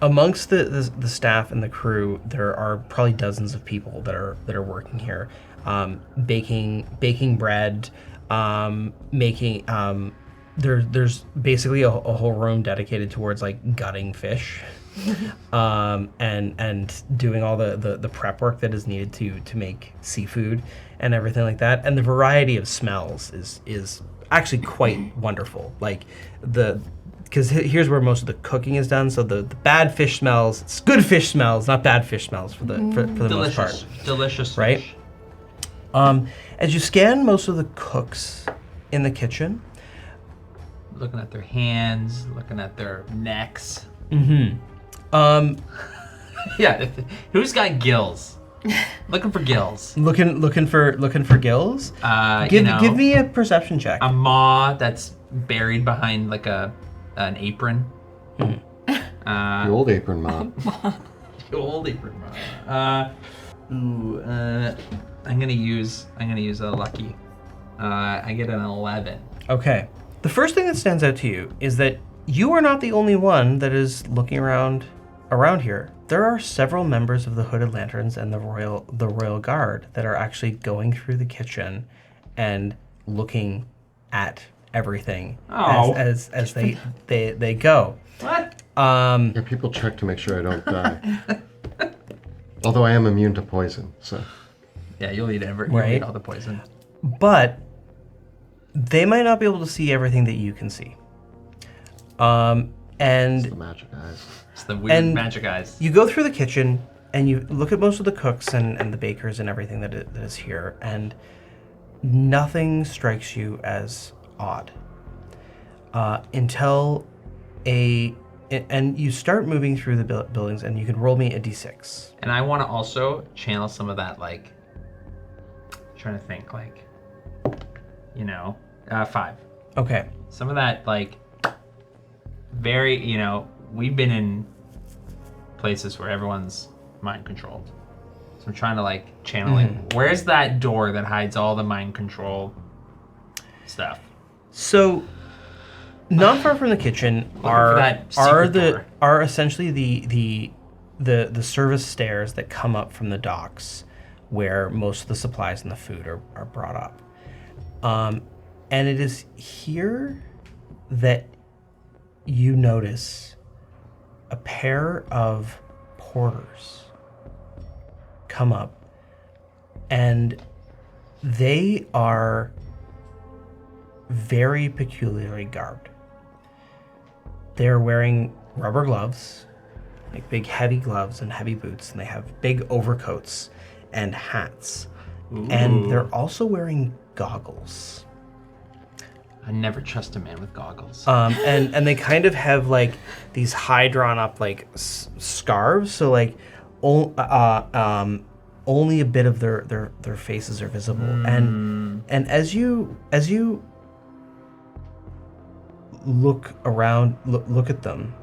amongst the staff and the crew, there are probably dozens of people that are working here, baking bread, making there's basically a whole room dedicated towards like gutting fish, and doing all the prep work that is needed to make seafood and everything like that. And the variety of smells is actually quite wonderful. Like because here's where most of the cooking is done. So the bad fish smells, it's good fish smells, not bad fish smells for the most part. Delicious right? fish. As you scan most of the cooks in the kitchen, Looking at their hands, looking at their necks. Yeah, who's got gills? Looking for gills. looking for gills. Give me a perception check. A maw that's buried behind like an apron. The old apron mop. The old apron maw. I'm gonna use a lucky. I get an 11. Okay. The first thing that stands out to you is that you are not the only one that is looking around here. There are several members of the Hooded Lanterns and the Royal Guard that are actually going through the kitchen and looking at everything as they go. What? Yeah, people check to make sure I don't die. Although I am immune to poison, so. Yeah, you'll eat all the poison. But they might not be able to see everything that you can see. And It's the magic eyes. It's the weird magic eyes. You go through the kitchen and you look at most of the cooks and the bakers and everything that is here, and nothing strikes you as odd until and you start moving through the buildings, and you can roll me a d6. And I want to also channel some of that, like, trying to think, like, 5. Okay. Some of that, like, very, we've been in places where everyone's mind controlled. So I'm trying to, like, channel, like, where's that door that hides all the mind control stuff? So, not far from the kitchen are essentially the service stairs that come up from the docks where most of the supplies and the food are brought up. And it is here that you notice a pair of porters come up, and they are very peculiarly garbed. They're wearing rubber gloves, like big heavy gloves and heavy boots, and they have big overcoats and hats. Ooh. And they're also wearing goggles. I never trust a man with goggles. And they kind of have like these high drawn up like scarves, so like only a bit of their faces are visible. And as you look around, look at them,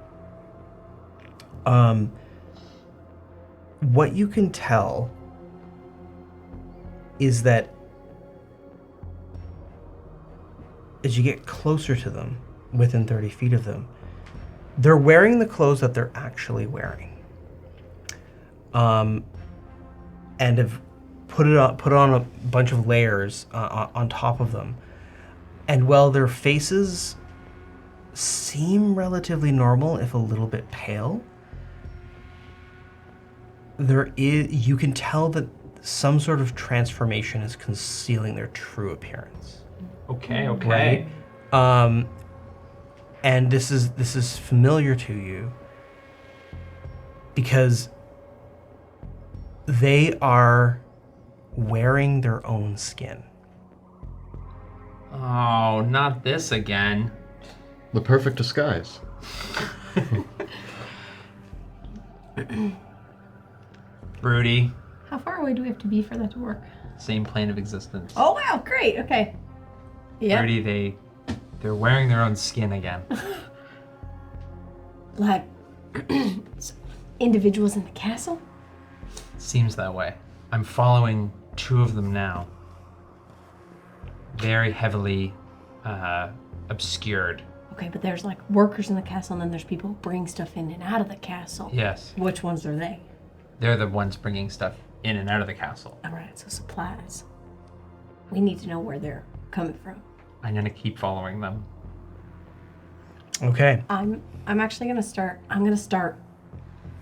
what you can tell is that as you get closer to them, within 30 feet of them, they're wearing the clothes that they're actually wearing. And have put on a bunch of layers on top of them. And while their faces seem relatively normal, if a little bit pale, you can tell that some sort of transformation is concealing their true appearance. Okay. Right? And this is familiar to you because they are wearing their own skin. Oh, not this again. The perfect disguise. Rudy, How far away do we have to be for that to work? same plane of existence. Oh wow, great. Okay. Yeah. Rudy, they're wearing their own skin again. Like individuals in the castle? Seems that way. I'm following two of them now. Very heavily obscured. Okay, but there's like workers in the castle, and then there's people who bring stuff in and out of the castle. Yes. Which ones are they? They're the ones bringing stuff in and out of the castle. All right, so supplies. We need to know where they're coming from. I'm gonna keep following them. Okay. I'm actually gonna start. I'm gonna start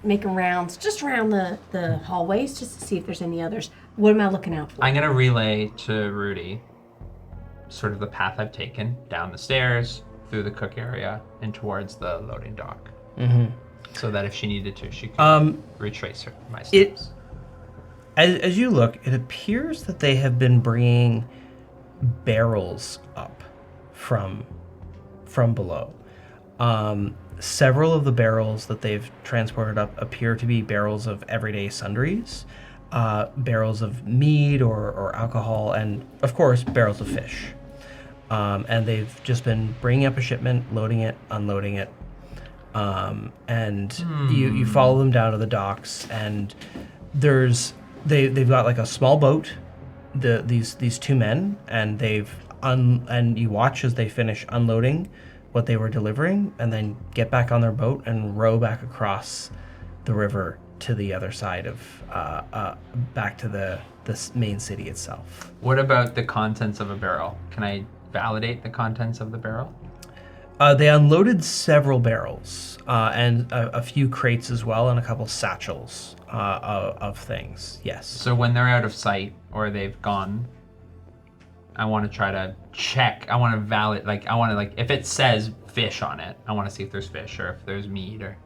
making rounds just around the hallways just to see if there's any others. What am I looking out for? I'm gonna relay to Rudy sort of the path I've taken down the stairs, through the cook area, and towards the loading dock. Mm-hmm. So that if she needed to, she could retrace my steps. As you look, it appears that they have been bringing barrels up from below. Several of the barrels that they've transported up appear to be barrels of everyday sundries, barrels of mead or alcohol, and of course barrels of fish. And they've just been bringing up a shipment, loading it, unloading it, and you follow them down to the docks, and they've got like a small boat, these two men, and and you watch as they finish unloading what they were delivering, and then get back on their boat and row back across the river to the other side of back to the main city itself. What about the contents of a barrel? Can I validate the contents of the barrel? They unloaded several barrels and a few crates as well, and a couple satchels of things. Yes. So when they're out of sight or they've gone, I want to try to check. I want to validate. If it says fish on it, I want to see if there's fish or if there's meat or.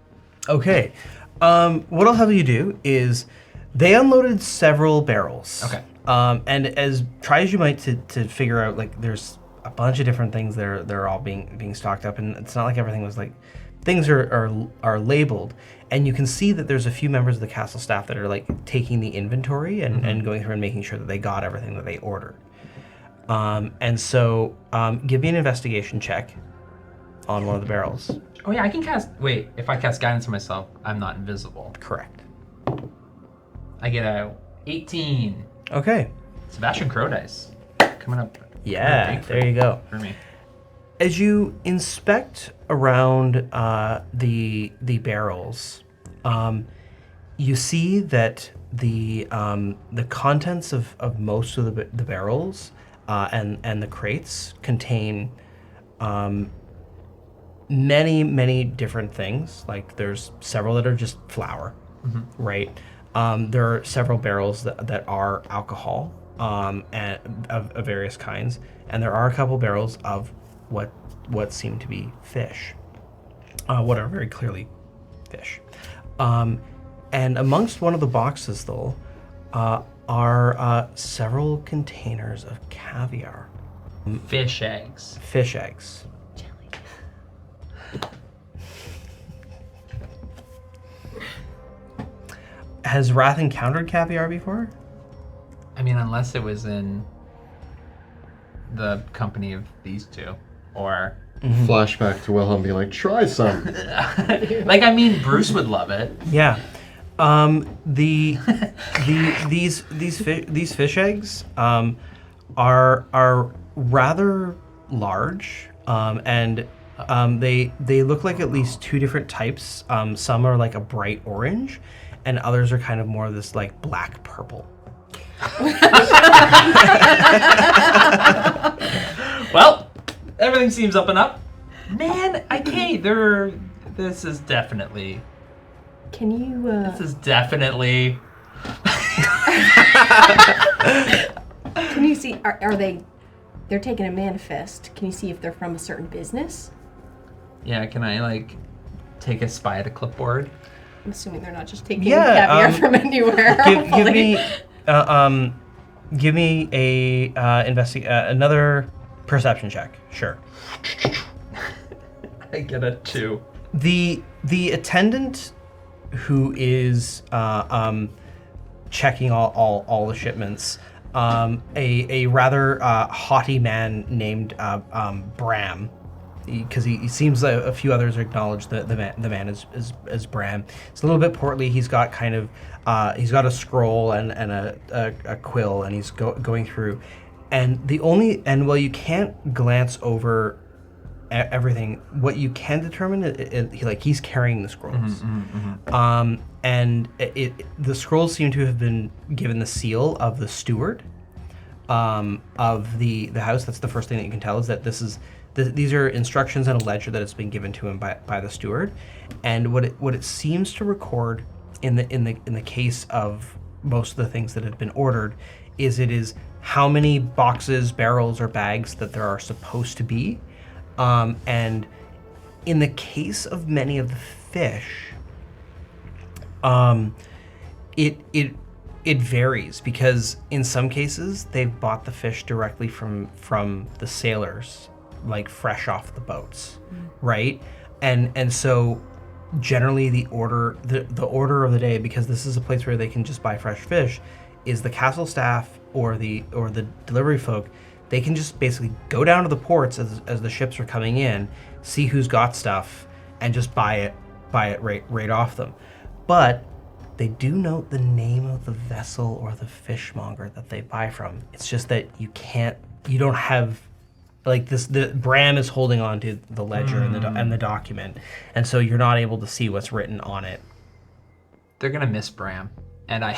Okay. What I'll have you do is they unloaded several barrels. Okay. And try as you might to figure out, like, there's a bunch of different things they're all being stocked up, and it's not like everything was like, things are labeled, and you can see that there's a few members of the castle staff that are like taking the inventory and going through and making sure that they got everything that they ordered. And so give me an investigation check on one of the barrels. Oh yeah, I can cast. Wait, if I cast guidance on myself, I'm not invisible. Correct. I get a 18. Okay. Sebastian Crow dice coming up. Yeah, there you go. For me. As you inspect around the barrels, you see that the contents of most of the barrels and the crates contain many different things. Like there's several that are just flour, right? There are several barrels that are alcohol and of various kinds, and there are a couple barrels of what seem to be fish, what are very clearly fish. And amongst one of the boxes, though, are several containers of caviar. Fish eggs. Fish eggs. Has Wrath encountered caviar before? I mean, unless it was in the company of these two, or Flashback to Wilhelm being like, try some. like, I mean, Bruce would love it. Yeah. These fish eggs are rather large, and they look like at least two different types. Some are like a bright orange, and others are kind of more of this like black purple. Well, everything seems up and up. Man, this is definitely... Can you, This is definitely... Can you see, are they're taking a manifest. Can you see if they're from a certain business? Yeah, can I, like, take a spy at a clipboard? I'm assuming they're not just taking caviar from anywhere. Give me a another perception check. Sure. I get a 2. The attendant who is checking all the shipments, a rather haughty man named Bram, because he seems like a few others acknowledge the man is Bram. He's a little bit portly. He's got kind of he's got a scroll and a quill, and he's going through. And while you can't glance over everything, what you can determine he's carrying the scrolls. And the scrolls seem to have been given the seal of the steward of the house. That's the first thing that you can tell, is that these are instructions and a ledger that has been given to him by the steward. And what it seems to record in the case of most of the things that have been ordered is how many boxes, barrels, or bags that there are supposed to be. And in the case of many of the fish, it varies, because in some cases they've bought the fish directly from the sailors, like fresh off the boats, right? And so generally the order of the day, because this is a place where they can just buy fresh fish, is the castle staff or the delivery folk. They can just basically go down to the ports as the ships are coming in, see who's got stuff, and just buy it right off them. But they do note the name of the vessel or the fishmonger that they buy from. It's just that you don't have, like, this. The Bram is holding on to the ledger and the document, and so you're not able to see what's written on it. They're gonna miss Bram, and I.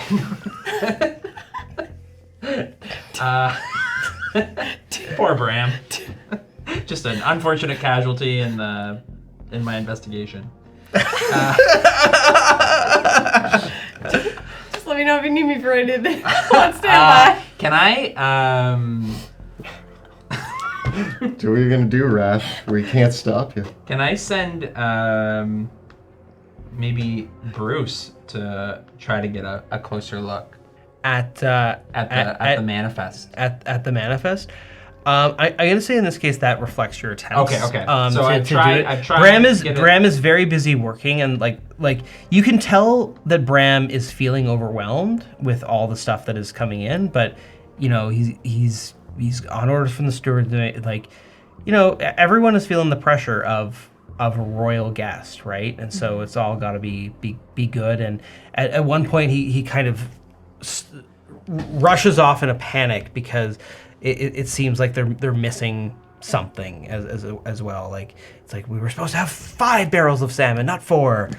Poor Bram. Just an unfortunate casualty in my investigation. Just let me know if you need me for anything. On standby. Can I? Do what you're gonna do, Wrath. We can't stop you. Can I send maybe Bruce to try to get a closer look At the manifest? At the manifest. I gotta say, in this case, that reflects your attempts. Okay. So I've tried. Bram is very busy working, and like you can tell that Bram is feeling overwhelmed with all the stuff that is coming in. But he's on orders from the steward. Like, everyone is feeling the pressure of a royal guest, right? And so it's all got to be good. And at one point, he kind of rushes off in a panic because it seems like they're missing something as well. Like it's like we were supposed to have 5 barrels of salmon, not 4.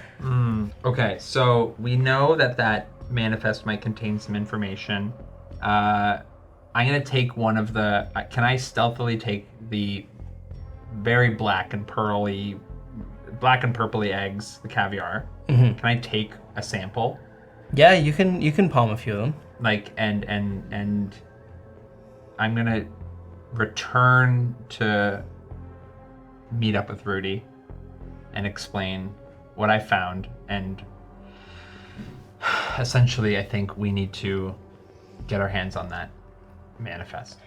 Okay, so we know that manifest might contain some information. I'm gonna take one of the. Can I stealthily take the very black and purpley eggs, the caviar? Mm-hmm. Can I take a sample? Yeah, you can palm a few of them. Like and I'm gonna return to meet up with Rudi and explain what I found, and essentially I think we need to get our hands on that manifest.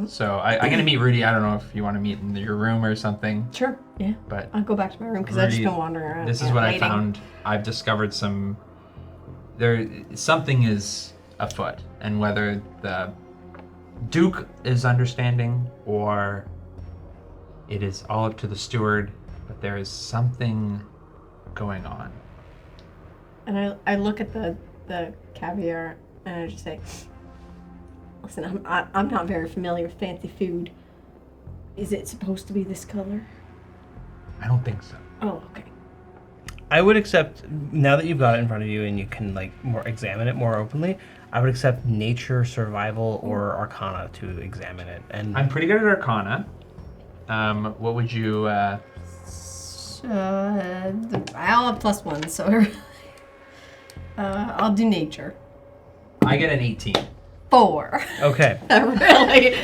So I'm gonna meet Rudi. I don't know if you want to meet in your room or something. Sure, yeah. But I'll go back to my room because I've just been wandering around. This is what I found. I've discovered something is afoot, and whether the Duke is understanding or it is all up to the steward, but there is something going on. And I look at the caviar and I just say, listen, I'm not very familiar with fancy food. Is it supposed to be this color? I don't think so. Oh, okay. I would accept, now that you've got it in front of you and you can like more examine it more openly, I would accept nature, survival, or arcana to examine it. And I'm pretty good at arcana. What would you I'll have +1, so I'll do nature. I get an 18. 4. okay. Really?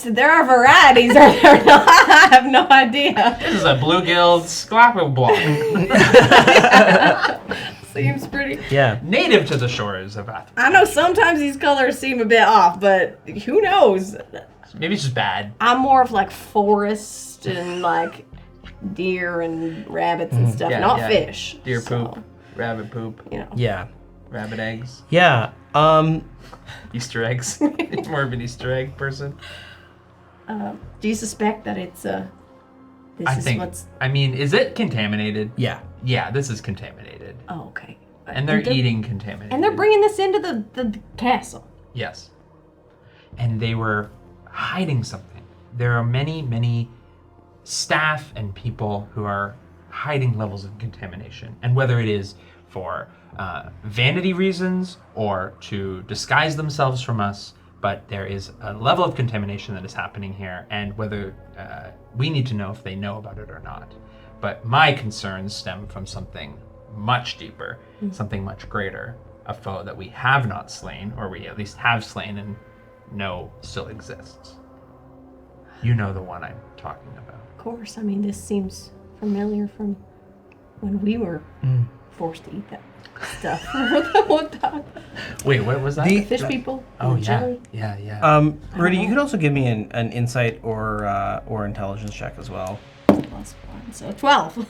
There are varieties, are there not? I have no idea. This is a bluegill scalpel block. Seems pretty. Yeah. Native to the shores of Athens. I know sometimes these colors seem a bit off, but who knows? Maybe it's just bad. I'm more of like forest and like deer and rabbits and stuff, Yeah, not yeah. fish. Deer so, poop, rabbit poop, You know. Yeah. rabbit eggs, Yeah. Easter eggs. More of an Easter egg person. Do you suspect that it's I think. I mean, is it contaminated? Yeah. Yeah, this is contaminated. Oh, okay. And they're eating contaminated. And they're bringing this into the castle. Yes. And they were hiding something. There are many, many staff and people who are hiding levels of contamination. And whether it is for vanity reasons or to disguise themselves from us, but there is a level of contamination that is happening here, and whether we need to know if they know about it or not. But my concerns stem from something much deeper, something much greater, a foe that we have not slain, or we at least have slain and know still exists. You know the one I'm talking about. Of course. I mean, this seems familiar from when we were forced to eat that stuff. What the Wait, what was that? fish people? Oh and yeah, jelly? yeah. Rudy, you could also give me an insight or intelligence check as well. +1, so 12.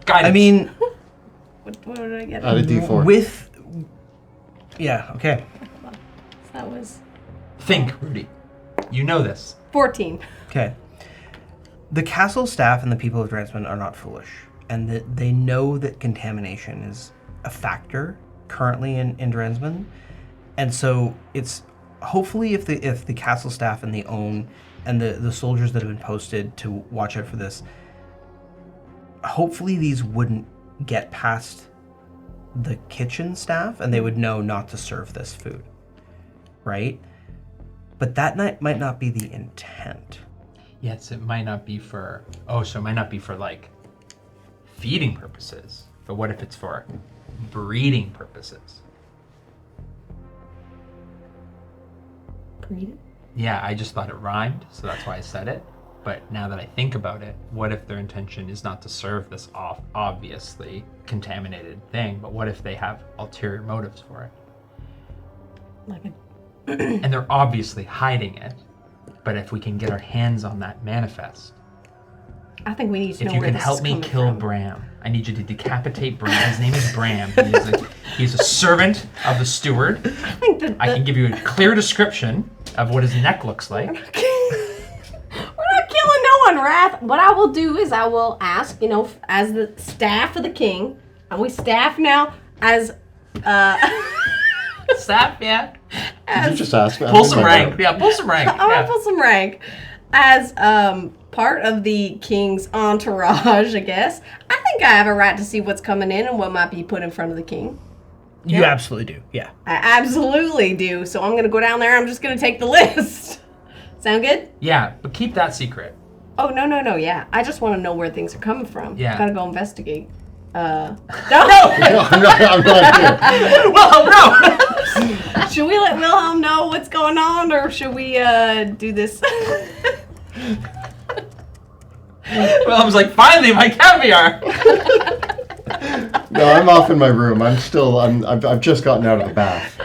Guidance. I mean, What did I get? Add a D4. Yeah, okay. That was think, Rudi. You know this. 14. Okay. The castle staff and the people of Drannsmund are not foolish, and that they know that contamination is a factor currently in Drannsmund, and so it's hopefully if the castle staff and the soldiers that have been posted to watch out for this, hopefully these wouldn't get past the kitchen staff and they would know not to serve this food, right? But that might not be the intent. Yes, it might not be for. Oh, so it might not be for like feeding purposes. But what if it's for breeding purposes? Breed it. Yeah, I just thought it rhymed, so that's why I said it. But now that I think about it, what if their intention is not to serve this obviously contaminated thing, but what if they have ulterior motives for it? Like a And they're obviously hiding it, but if we can get our hands on that manifest, I think we need to know if you where can this help is me coming kill from. Bram, I need you to decapitate Bram. His name is Bram. He's a servant of the steward. I think that I can give you a clear description of what his neck looks like. We're not killing no one, Wrath. What I will do is I will ask, as the staff of the king, are we staff now? As, Sap, yeah. Did you just ask me? Pull some rank. Yeah, pull some rank. I want to pull some rank. As part of the king's entourage, I guess, I think I have a right to see what's coming in and what might be put in front of the king. You absolutely do, yeah. I absolutely do. So I'm going to go down there. I'm just going to take the list. Sound good? Yeah, but keep that secret. Oh, no, yeah. I just want to know where things are coming from. Yeah. Gotta go investigate. No! I'm not here. Well, no! Should we let Wilhelm know what's going on, or should we do this? Wilhelm's like, finally, my caviar! No, I'm off in my room. I've just gotten out of the bath.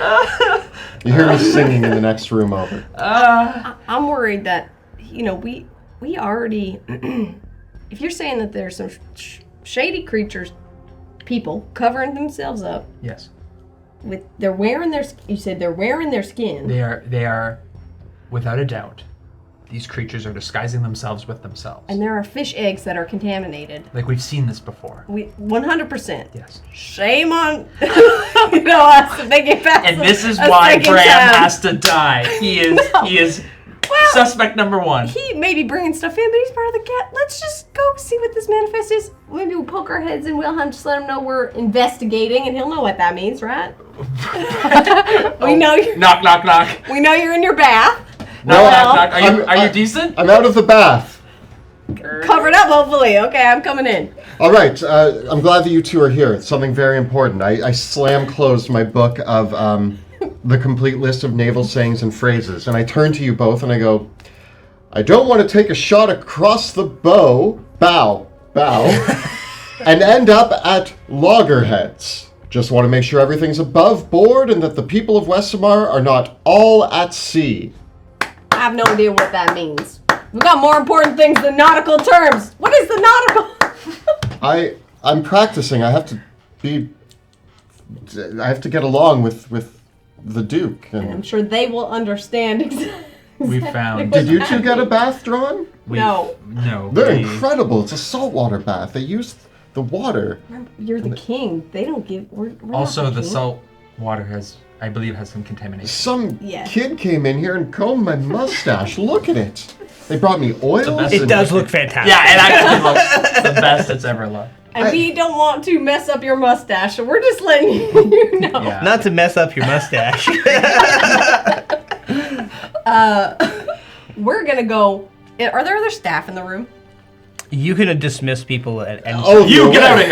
You hear me singing in the next room over. I'm worried that, we already, if you're saying that there's some shady creatures, people covering themselves up Yes. they're wearing you said they're wearing their skin. They are, without a doubt, these creatures are disguising themselves with themselves. And there are fish eggs that are contaminated. Like, we've seen this before. 100%. Yes. Shame on, us if they get past And this is a why second Bram time. has to die. He is suspect number one. He may be bringing stuff in, but he's part of the cat. Let's just go see what this manifest is. Maybe we'll poke our heads in Wilhelm, just let him know we're investigating, and he'll know what that means, right? We know you're. Knock, knock, knock. We know you're in your bath. No, Knock, knock. Are you decent? I'm out of the bath. Covered up, hopefully. Okay, I'm coming in. All right, I'm glad that you two are here. It's something very important. I slam closed my book of the complete list of naval sayings and phrases, and I turn to you both and I go, I don't want to take a shot across the bow, and end up at loggerheads. Just want to make sure everything's above board and that the people of Westermar are not all at sea. I have no idea what that means. We've got more important things than nautical terms. What is the nautical? I'm practicing. I have to get along with the Duke. And I'm sure they will understand exactly. We found. Did you two get a bath drawn? No. No. They're incredible. It's a saltwater bath. They use the water. You're the king. They don't give. We're Also, not the king. salt water I believe, has some contamination. Some Yeah. kid came in here and combed my mustache. Look at it. They brought me oil. best It does look fantastic. Yeah, it actually looks the best it's ever looked. And we don't want to mess up your mustache, so we're just letting you know. Yeah. Not to mess up your mustache. We're gonna go. Are there other staff in the room? You can dismiss people at any Oh, You no get out way.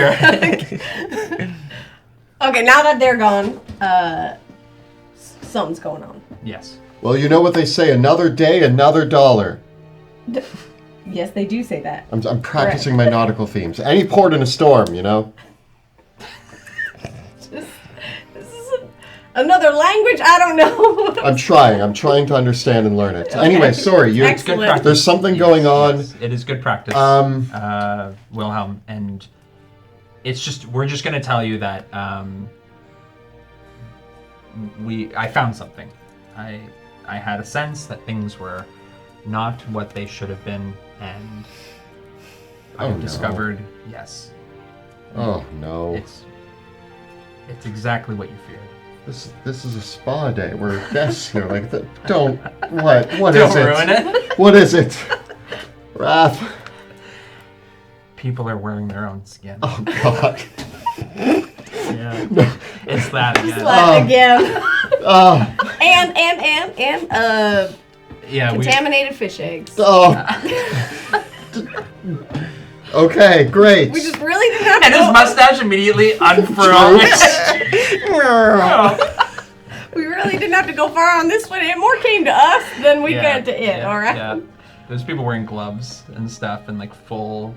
of here. Okay, now that they're gone, something's going on. Yes. Well, you know what they say. Another day, another dollar. Yes, they do say that. I'm practicing my nautical themes. Any port in a storm, you know? This is another language? I don't know. I'm trying to understand and learn it. Anyway, sorry. It's good Excellent. practice. There's something going on. Yes, it is good practice, Wilhelm, and we're just gonna tell you that I found something. I had a sense that things were not what they should have been, and Oh, I've no. discovered, yes, Oh no. it's exactly what you feared. This is a spa day. We're guests here. Like, don't. What is Don't it? ruin it. What is it? Wrath. People are wearing their own skin. Oh God. Yeah. It's that again. Slap again. Oh. And Yeah, contaminated fish eggs. Oh. Okay, great. We just really didn't have and to his go. mustache immediately unfurled. We really didn't have to go far on this one. It more came to us than we got to it. yeah, All right. Yeah. There's people wearing gloves and stuff and like full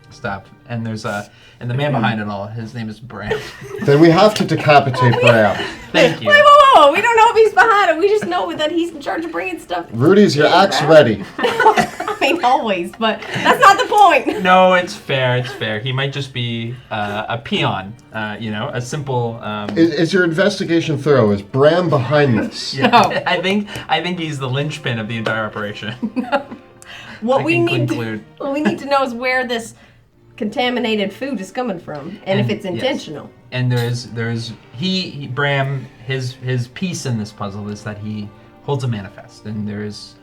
stuff. And there's and the man behind it all, his name is Brand. Then we have to decapitate Bram. Thank you. Wait, whoa. We don't know if he's behind it. We just know that he's in charge of bringing stuff. Rudy's your axe Right. ready. I mean, always, but that's not the point. No, it's fair. It's fair. He might just be a peon. A simple. Is your investigation thorough? Is Bram behind this? Yeah. No. I think he's the linchpin of the entire operation. What I we can need conclude. what we need to know is where this contaminated food is coming from, and if And- it's yes. intentional. And Bram, his piece in this puzzle is that he holds a manifest, and there's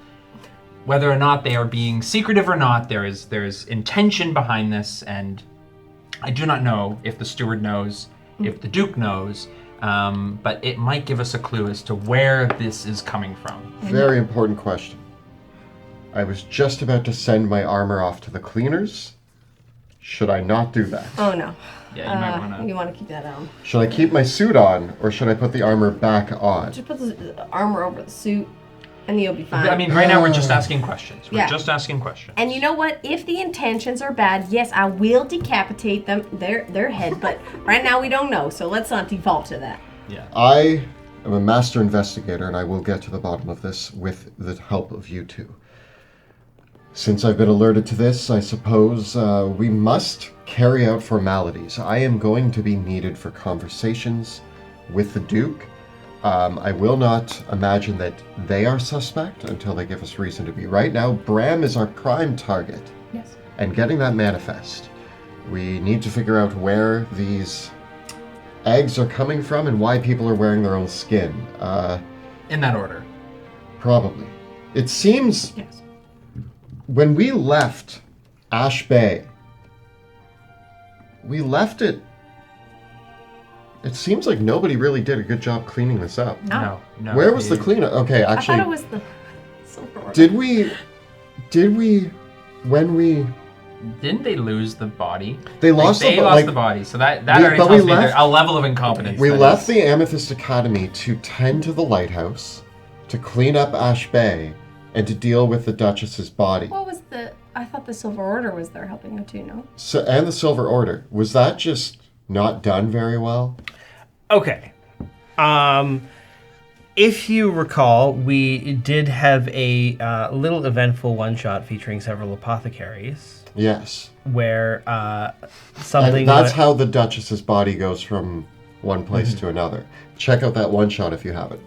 whether or not they are being secretive or not, there's intention behind this, and I do not know if the steward knows, if the Duke knows, but it might give us a clue as to where this is coming from. Very important question. I was just about to send my armor off to the cleaners. Should I not do that? Oh no. Yeah, you might want to. You want to keep that on. Should I keep my suit on, or should I put the armor back on? Just put the armor over the suit, and you'll be fine. I mean, right now we're just asking questions. We're Yeah. just asking questions. And you know what? If the intentions are bad, yes, I will decapitate them, their head. But right now we don't know, so let's not default to that. Yeah. I am a master investigator, and I will get to the bottom of this with the help of you two. Since I've been alerted to this, I suppose we must carry out formalities. I am going to be needed for conversations with the Duke. I will not imagine that they are suspect until they give us reason to be. Right now, Bram is our prime target. Yes. And getting that manifest, we need to figure out where these eggs are coming from and why people are wearing their own skin. In that order. Probably. It seems... Yes. When we left Ash Bay, we left it... It seems like nobody really did a good job cleaning this up. No. Where was the cleanup? Okay, actually... I thought it was the silver order. Did we... When we... Didn't they lose the body? They lost they lost the body, so that already but tells we me left- a level of incompetence. We that left is- the Amethyst Academy to tend to the lighthouse, to clean up Ash Bay, and to deal with the Duchess's body. What was the... I thought the silver order was there helping you too, no? So, and the Silver Order. Was that just not done very well? Okay. If you recall, we did have a little eventful one-shot featuring several apothecaries, Yes. where something... And that's how the Duchess's body goes from one place to another. Check out that one shot if you haven't.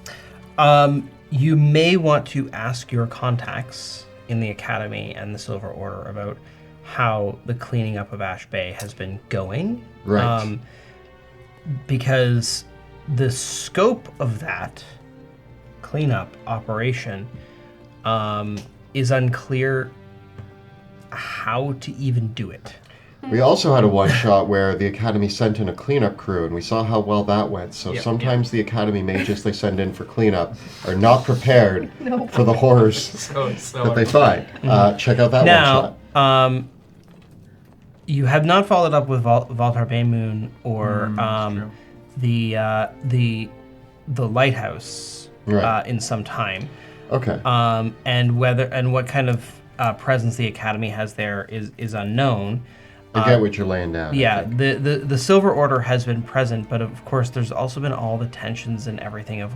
You may want to ask your contacts in the Academy and the Silver Order about how the cleaning up of Ash Bay has been going. Right. Because the scope of that cleanup operation is unclear how to even do it. We also had a one shot where the Academy sent in a cleanup crew, and we saw how well that went. So sometimes the Academy mages they send in for cleanup are not prepared for the horrors that they find. Check out that one shot. You have not followed up with Valtar Baymoon or the lighthouse in some time. Okay. And what kind of presence the Academy has there is unknown. I get what you're laying down. Yeah, the Silver Order has been present, but of course there's also been all the tensions and everything of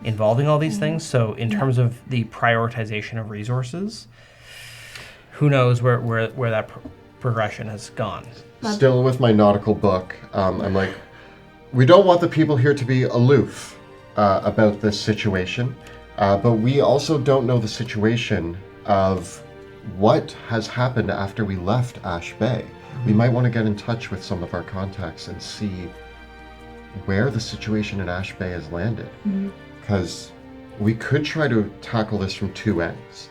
involving all these things. So in terms of the prioritization of resources, who knows where that progression has gone. Still with my nautical book, I'm like, we don't want the people here to be aloof about this situation, but we also don't know the situation of what has happened after we left Ash Bay. We might want to get in touch with some of our contacts and see where the situation in Ash Bay has landed. Because we could try to tackle this from two ends.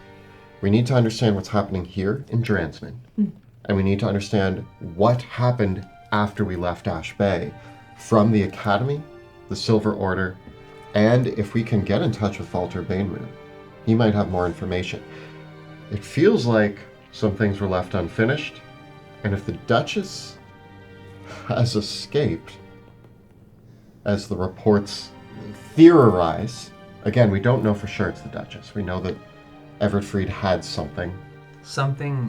We need to understand what's happening here in Drannsmund, and we need to understand what happened after we left Ash Bay from the Academy, the Silver Order, and if we can get in touch with Valtar Baymoon, he might have more information. It feels like some things were left unfinished, and if the Duchess has escaped, as the reports theorize, again, we don't know for sure it's the Duchess. We know that Everett Freed had something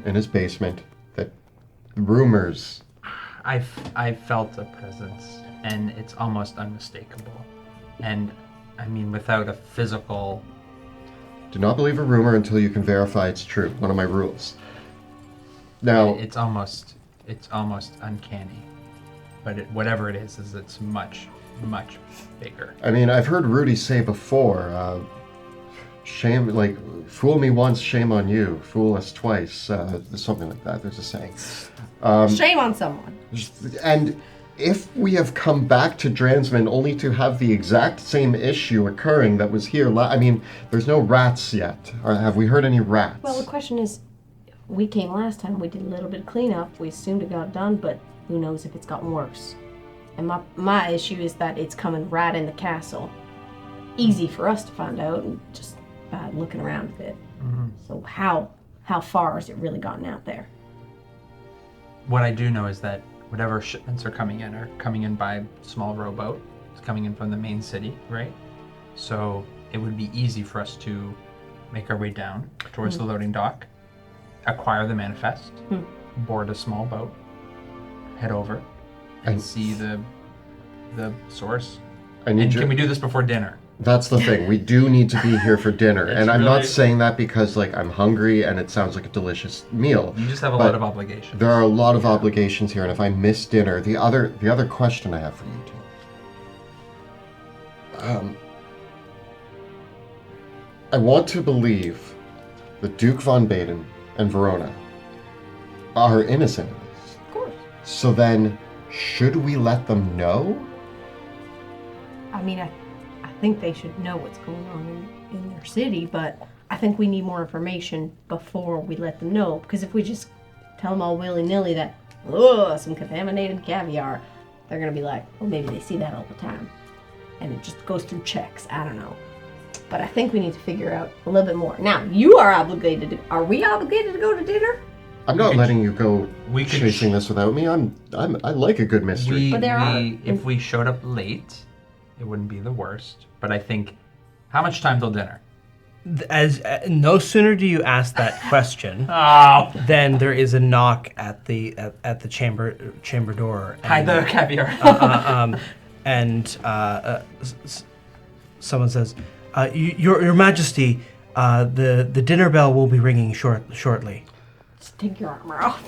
in his basement that rumors... I felt a presence, and it's almost unmistakable. And, I mean, without a physical... Do not believe a rumor until you can verify it's true. One of my rules. Now, It's almost uncanny. But whatever it is it's much, much bigger. I mean, I've heard Rudy say before, shame, like, fool me once, shame on you. Fool us twice, something like that. There's a saying. Shame on someone. And if we have come back to Drannsmund only to have the exact same issue occurring that was here, I mean, there's no rats yet. Or have we heard any rats? Well, the question is, we came last time, we did a little bit of cleanup, we assumed it got done, but who knows if it's gotten worse. And my issue is that it's coming right in the castle. Easy for us to find out, and just looking around a bit. Mm-hmm. So how far has it really gotten out there? What I do know is that whatever shipments are coming in by small rowboat. It's coming in from the main city, right? So it would be easy for us to make our way down towards the loading dock, acquire the manifest, board a small boat, head over, and see the source. And can we do this before dinner? That's the thing. We do need to be here for dinner. And I'm really... not saying that because I'm hungry and it sounds like a delicious meal. You just have a lot of obligations. There are a lot of obligations here, and if I miss dinner, the other question I have for you two. I want to believe that Duke von Baden and Verona are innocent of this. Of course. So then, should we let them know? I mean, I think they should know what's going on in their city, but I think we need more information before we let them know. Because if we just tell them all willy-nilly that, oh, some contaminated caviar, they're going to be like, well, maybe they see that all the time. And it just goes through checks. I don't know. But I think we need to figure out a little bit more. Now, you are obligated to... Are we obligated to go to dinner? I'm not letting you go chasing this without me. I like a good mystery. If we showed up late, it wouldn't be the worst. But I think, how much time till dinner? No sooner do you ask that question, then there is a knock at the chamber door. Hide the caviar. Someone says, "Your Majesty, the dinner bell will be ringing shortly." Just take your armor off.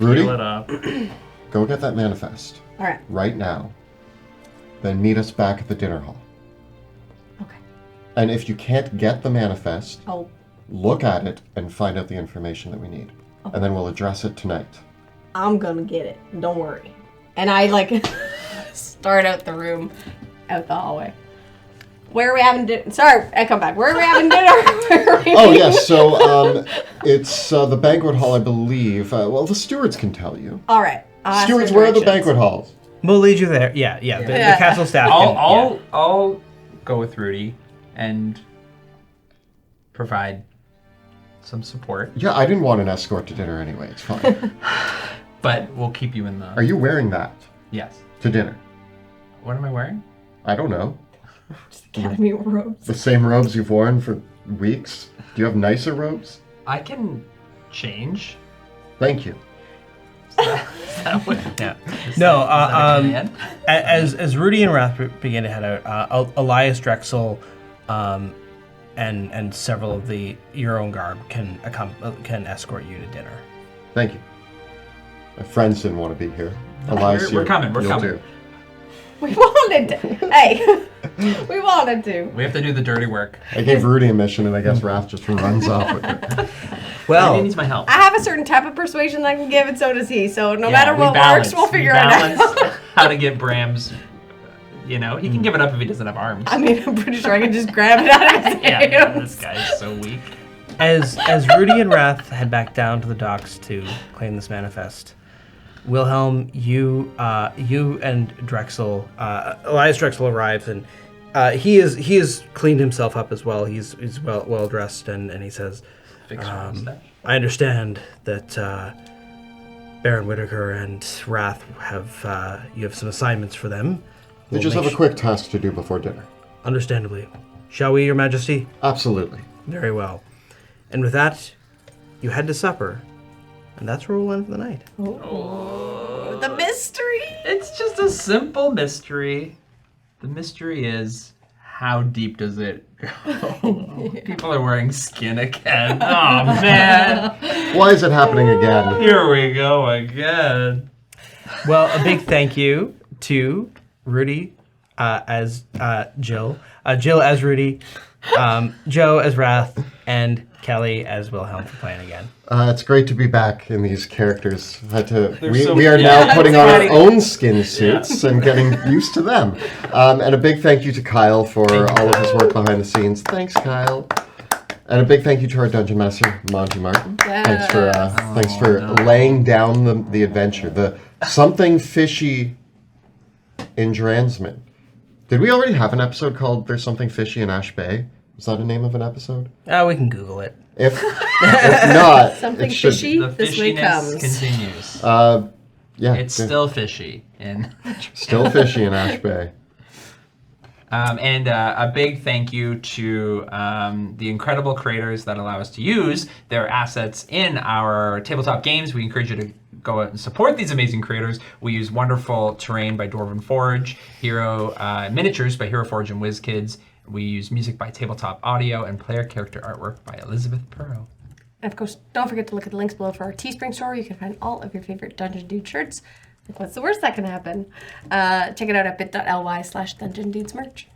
Rudy, Peel it up. Go get that manifest. All right. Right now. Then meet us back at the dinner hall. Okay. And if you can't get the manifest, Oh. Look at it and find out the information that we need. Okay. And then we'll address it tonight. I'm gonna get it. Don't worry. And I start out the room, out the hallway. Where are we having dinner? Sorry, I come back. Where are we having dinner? Oh, yes. So it's the banquet hall, I believe. Well, the stewards can tell you. All right. Stewards, where are the banquet halls? We'll lead you there. Yeah. The castle staff. I'll go with Rudy and provide some support. Yeah, I didn't want an escort to dinner anyway. It's fine. But we'll keep you in the... Are you wearing that? Yes. To dinner? What am I wearing? I don't know. Just academy robes. The same robes you've worn for weeks? Do you have nicer robes? I can change. Thank you. As Rudi and Wrath begin to head out, Elias Drexel and several of your own garb can escort you to dinner. Thank you. My friends didn't want to be here. Elias, we're coming. We're coming. Do. We wanted to. Hey, we wanted to. We have to do the dirty work. I gave Rudi a mission, and I guess Wrath just runs off with it. Well, he needs my help. I have a certain type of persuasion that I can give, and so does he. So no matter what works, we'll figure it out. How to get Bram's. He can give it up if he doesn't have arms. I mean, I'm pretty sure I can just grab it out of his hands. Yeah, this guy's so weak. As Rudi and Wrath head back down to the docks to claim this manifest, Wilhelm, you and Drexel, Elias Drexel arrives, and he is cleaned himself up as well. He's well dressed, and he says, I understand that Baron Whitaker and Wrath you have some assignments for them. They just have a quick task to do before dinner. Understandably. Shall we, Your Majesty? Absolutely. Very well. And with that, you head to supper, and that's where we'll end for the night. Oh, the mystery! It's just a simple mystery. The mystery is, how deep does it go? People are wearing skin again. Oh, man. Why is it happening again? Here we go again. Well, a big thank you to Rudi as Jill. Jill as Rudi. Joe as Wrath, and Kelly as Wilhelm for playing again. It's great to be back in these characters. They're We so- are yeah, now putting on our exciting. own skin suits and getting used to them. And a big thank you to Kyle for all of his work behind the scenes. Thanks, Kyle. And a big thank you to our dungeon master, Monty Martin. Thanks for laying down the adventure. The something fishy in Drannsmund. Did we already have an episode called There's Something Fishy in Ash Bay? Was that a name of an episode? We can Google it. If not, Something it should. fishy? The This way fishiness comes. continues. Yeah, It's good. still fishy. Still fishy in Ash Bay. And a big thank you to the incredible creators that allow us to use their assets in our tabletop games. We encourage you to go out and support these amazing creators. We use wonderful terrain by Dwarven Forge, Hero miniatures by Hero Forge and WizKids. We use music by Tabletop Audio and player character artwork by Elizabeth Perot. And of course, don't forget to look at the links below for our Teespring store. You can find all of your favorite Dungeon Dude shirts. Like, what's the worst that can happen? Check it out at bit.ly/Dungeon Dudes merch.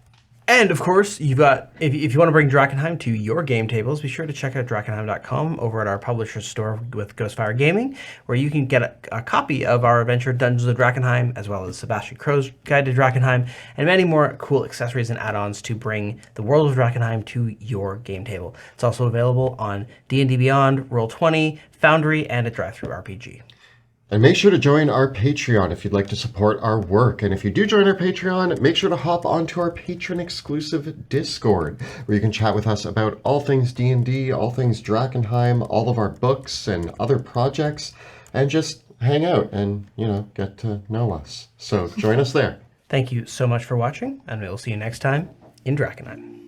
And of course, you've got if you want to bring Drakkenheim to your game tables, be sure to check out Drakkenheim.com over at our publisher store with Ghostfire Gaming, where you can get a copy of our adventure Dungeons of Drakkenheim, as well as Sebastian Crow's Guide to Drakkenheim, and many more cool accessories and add-ons to bring the world of Drakkenheim to your game table. It's also available on D&D Beyond, Roll20, Foundry, and at DriveThruRPG. And make sure to join our Patreon if you'd like to support our work. And if you do join our Patreon, make sure to hop onto our patron-exclusive Discord, where you can chat with us about all things D&D, all things Drakkenheim, all of our books and other projects, and just hang out and, get to know us. So join us there. Thank you so much for watching, and we'll see you next time in Drakkenheim.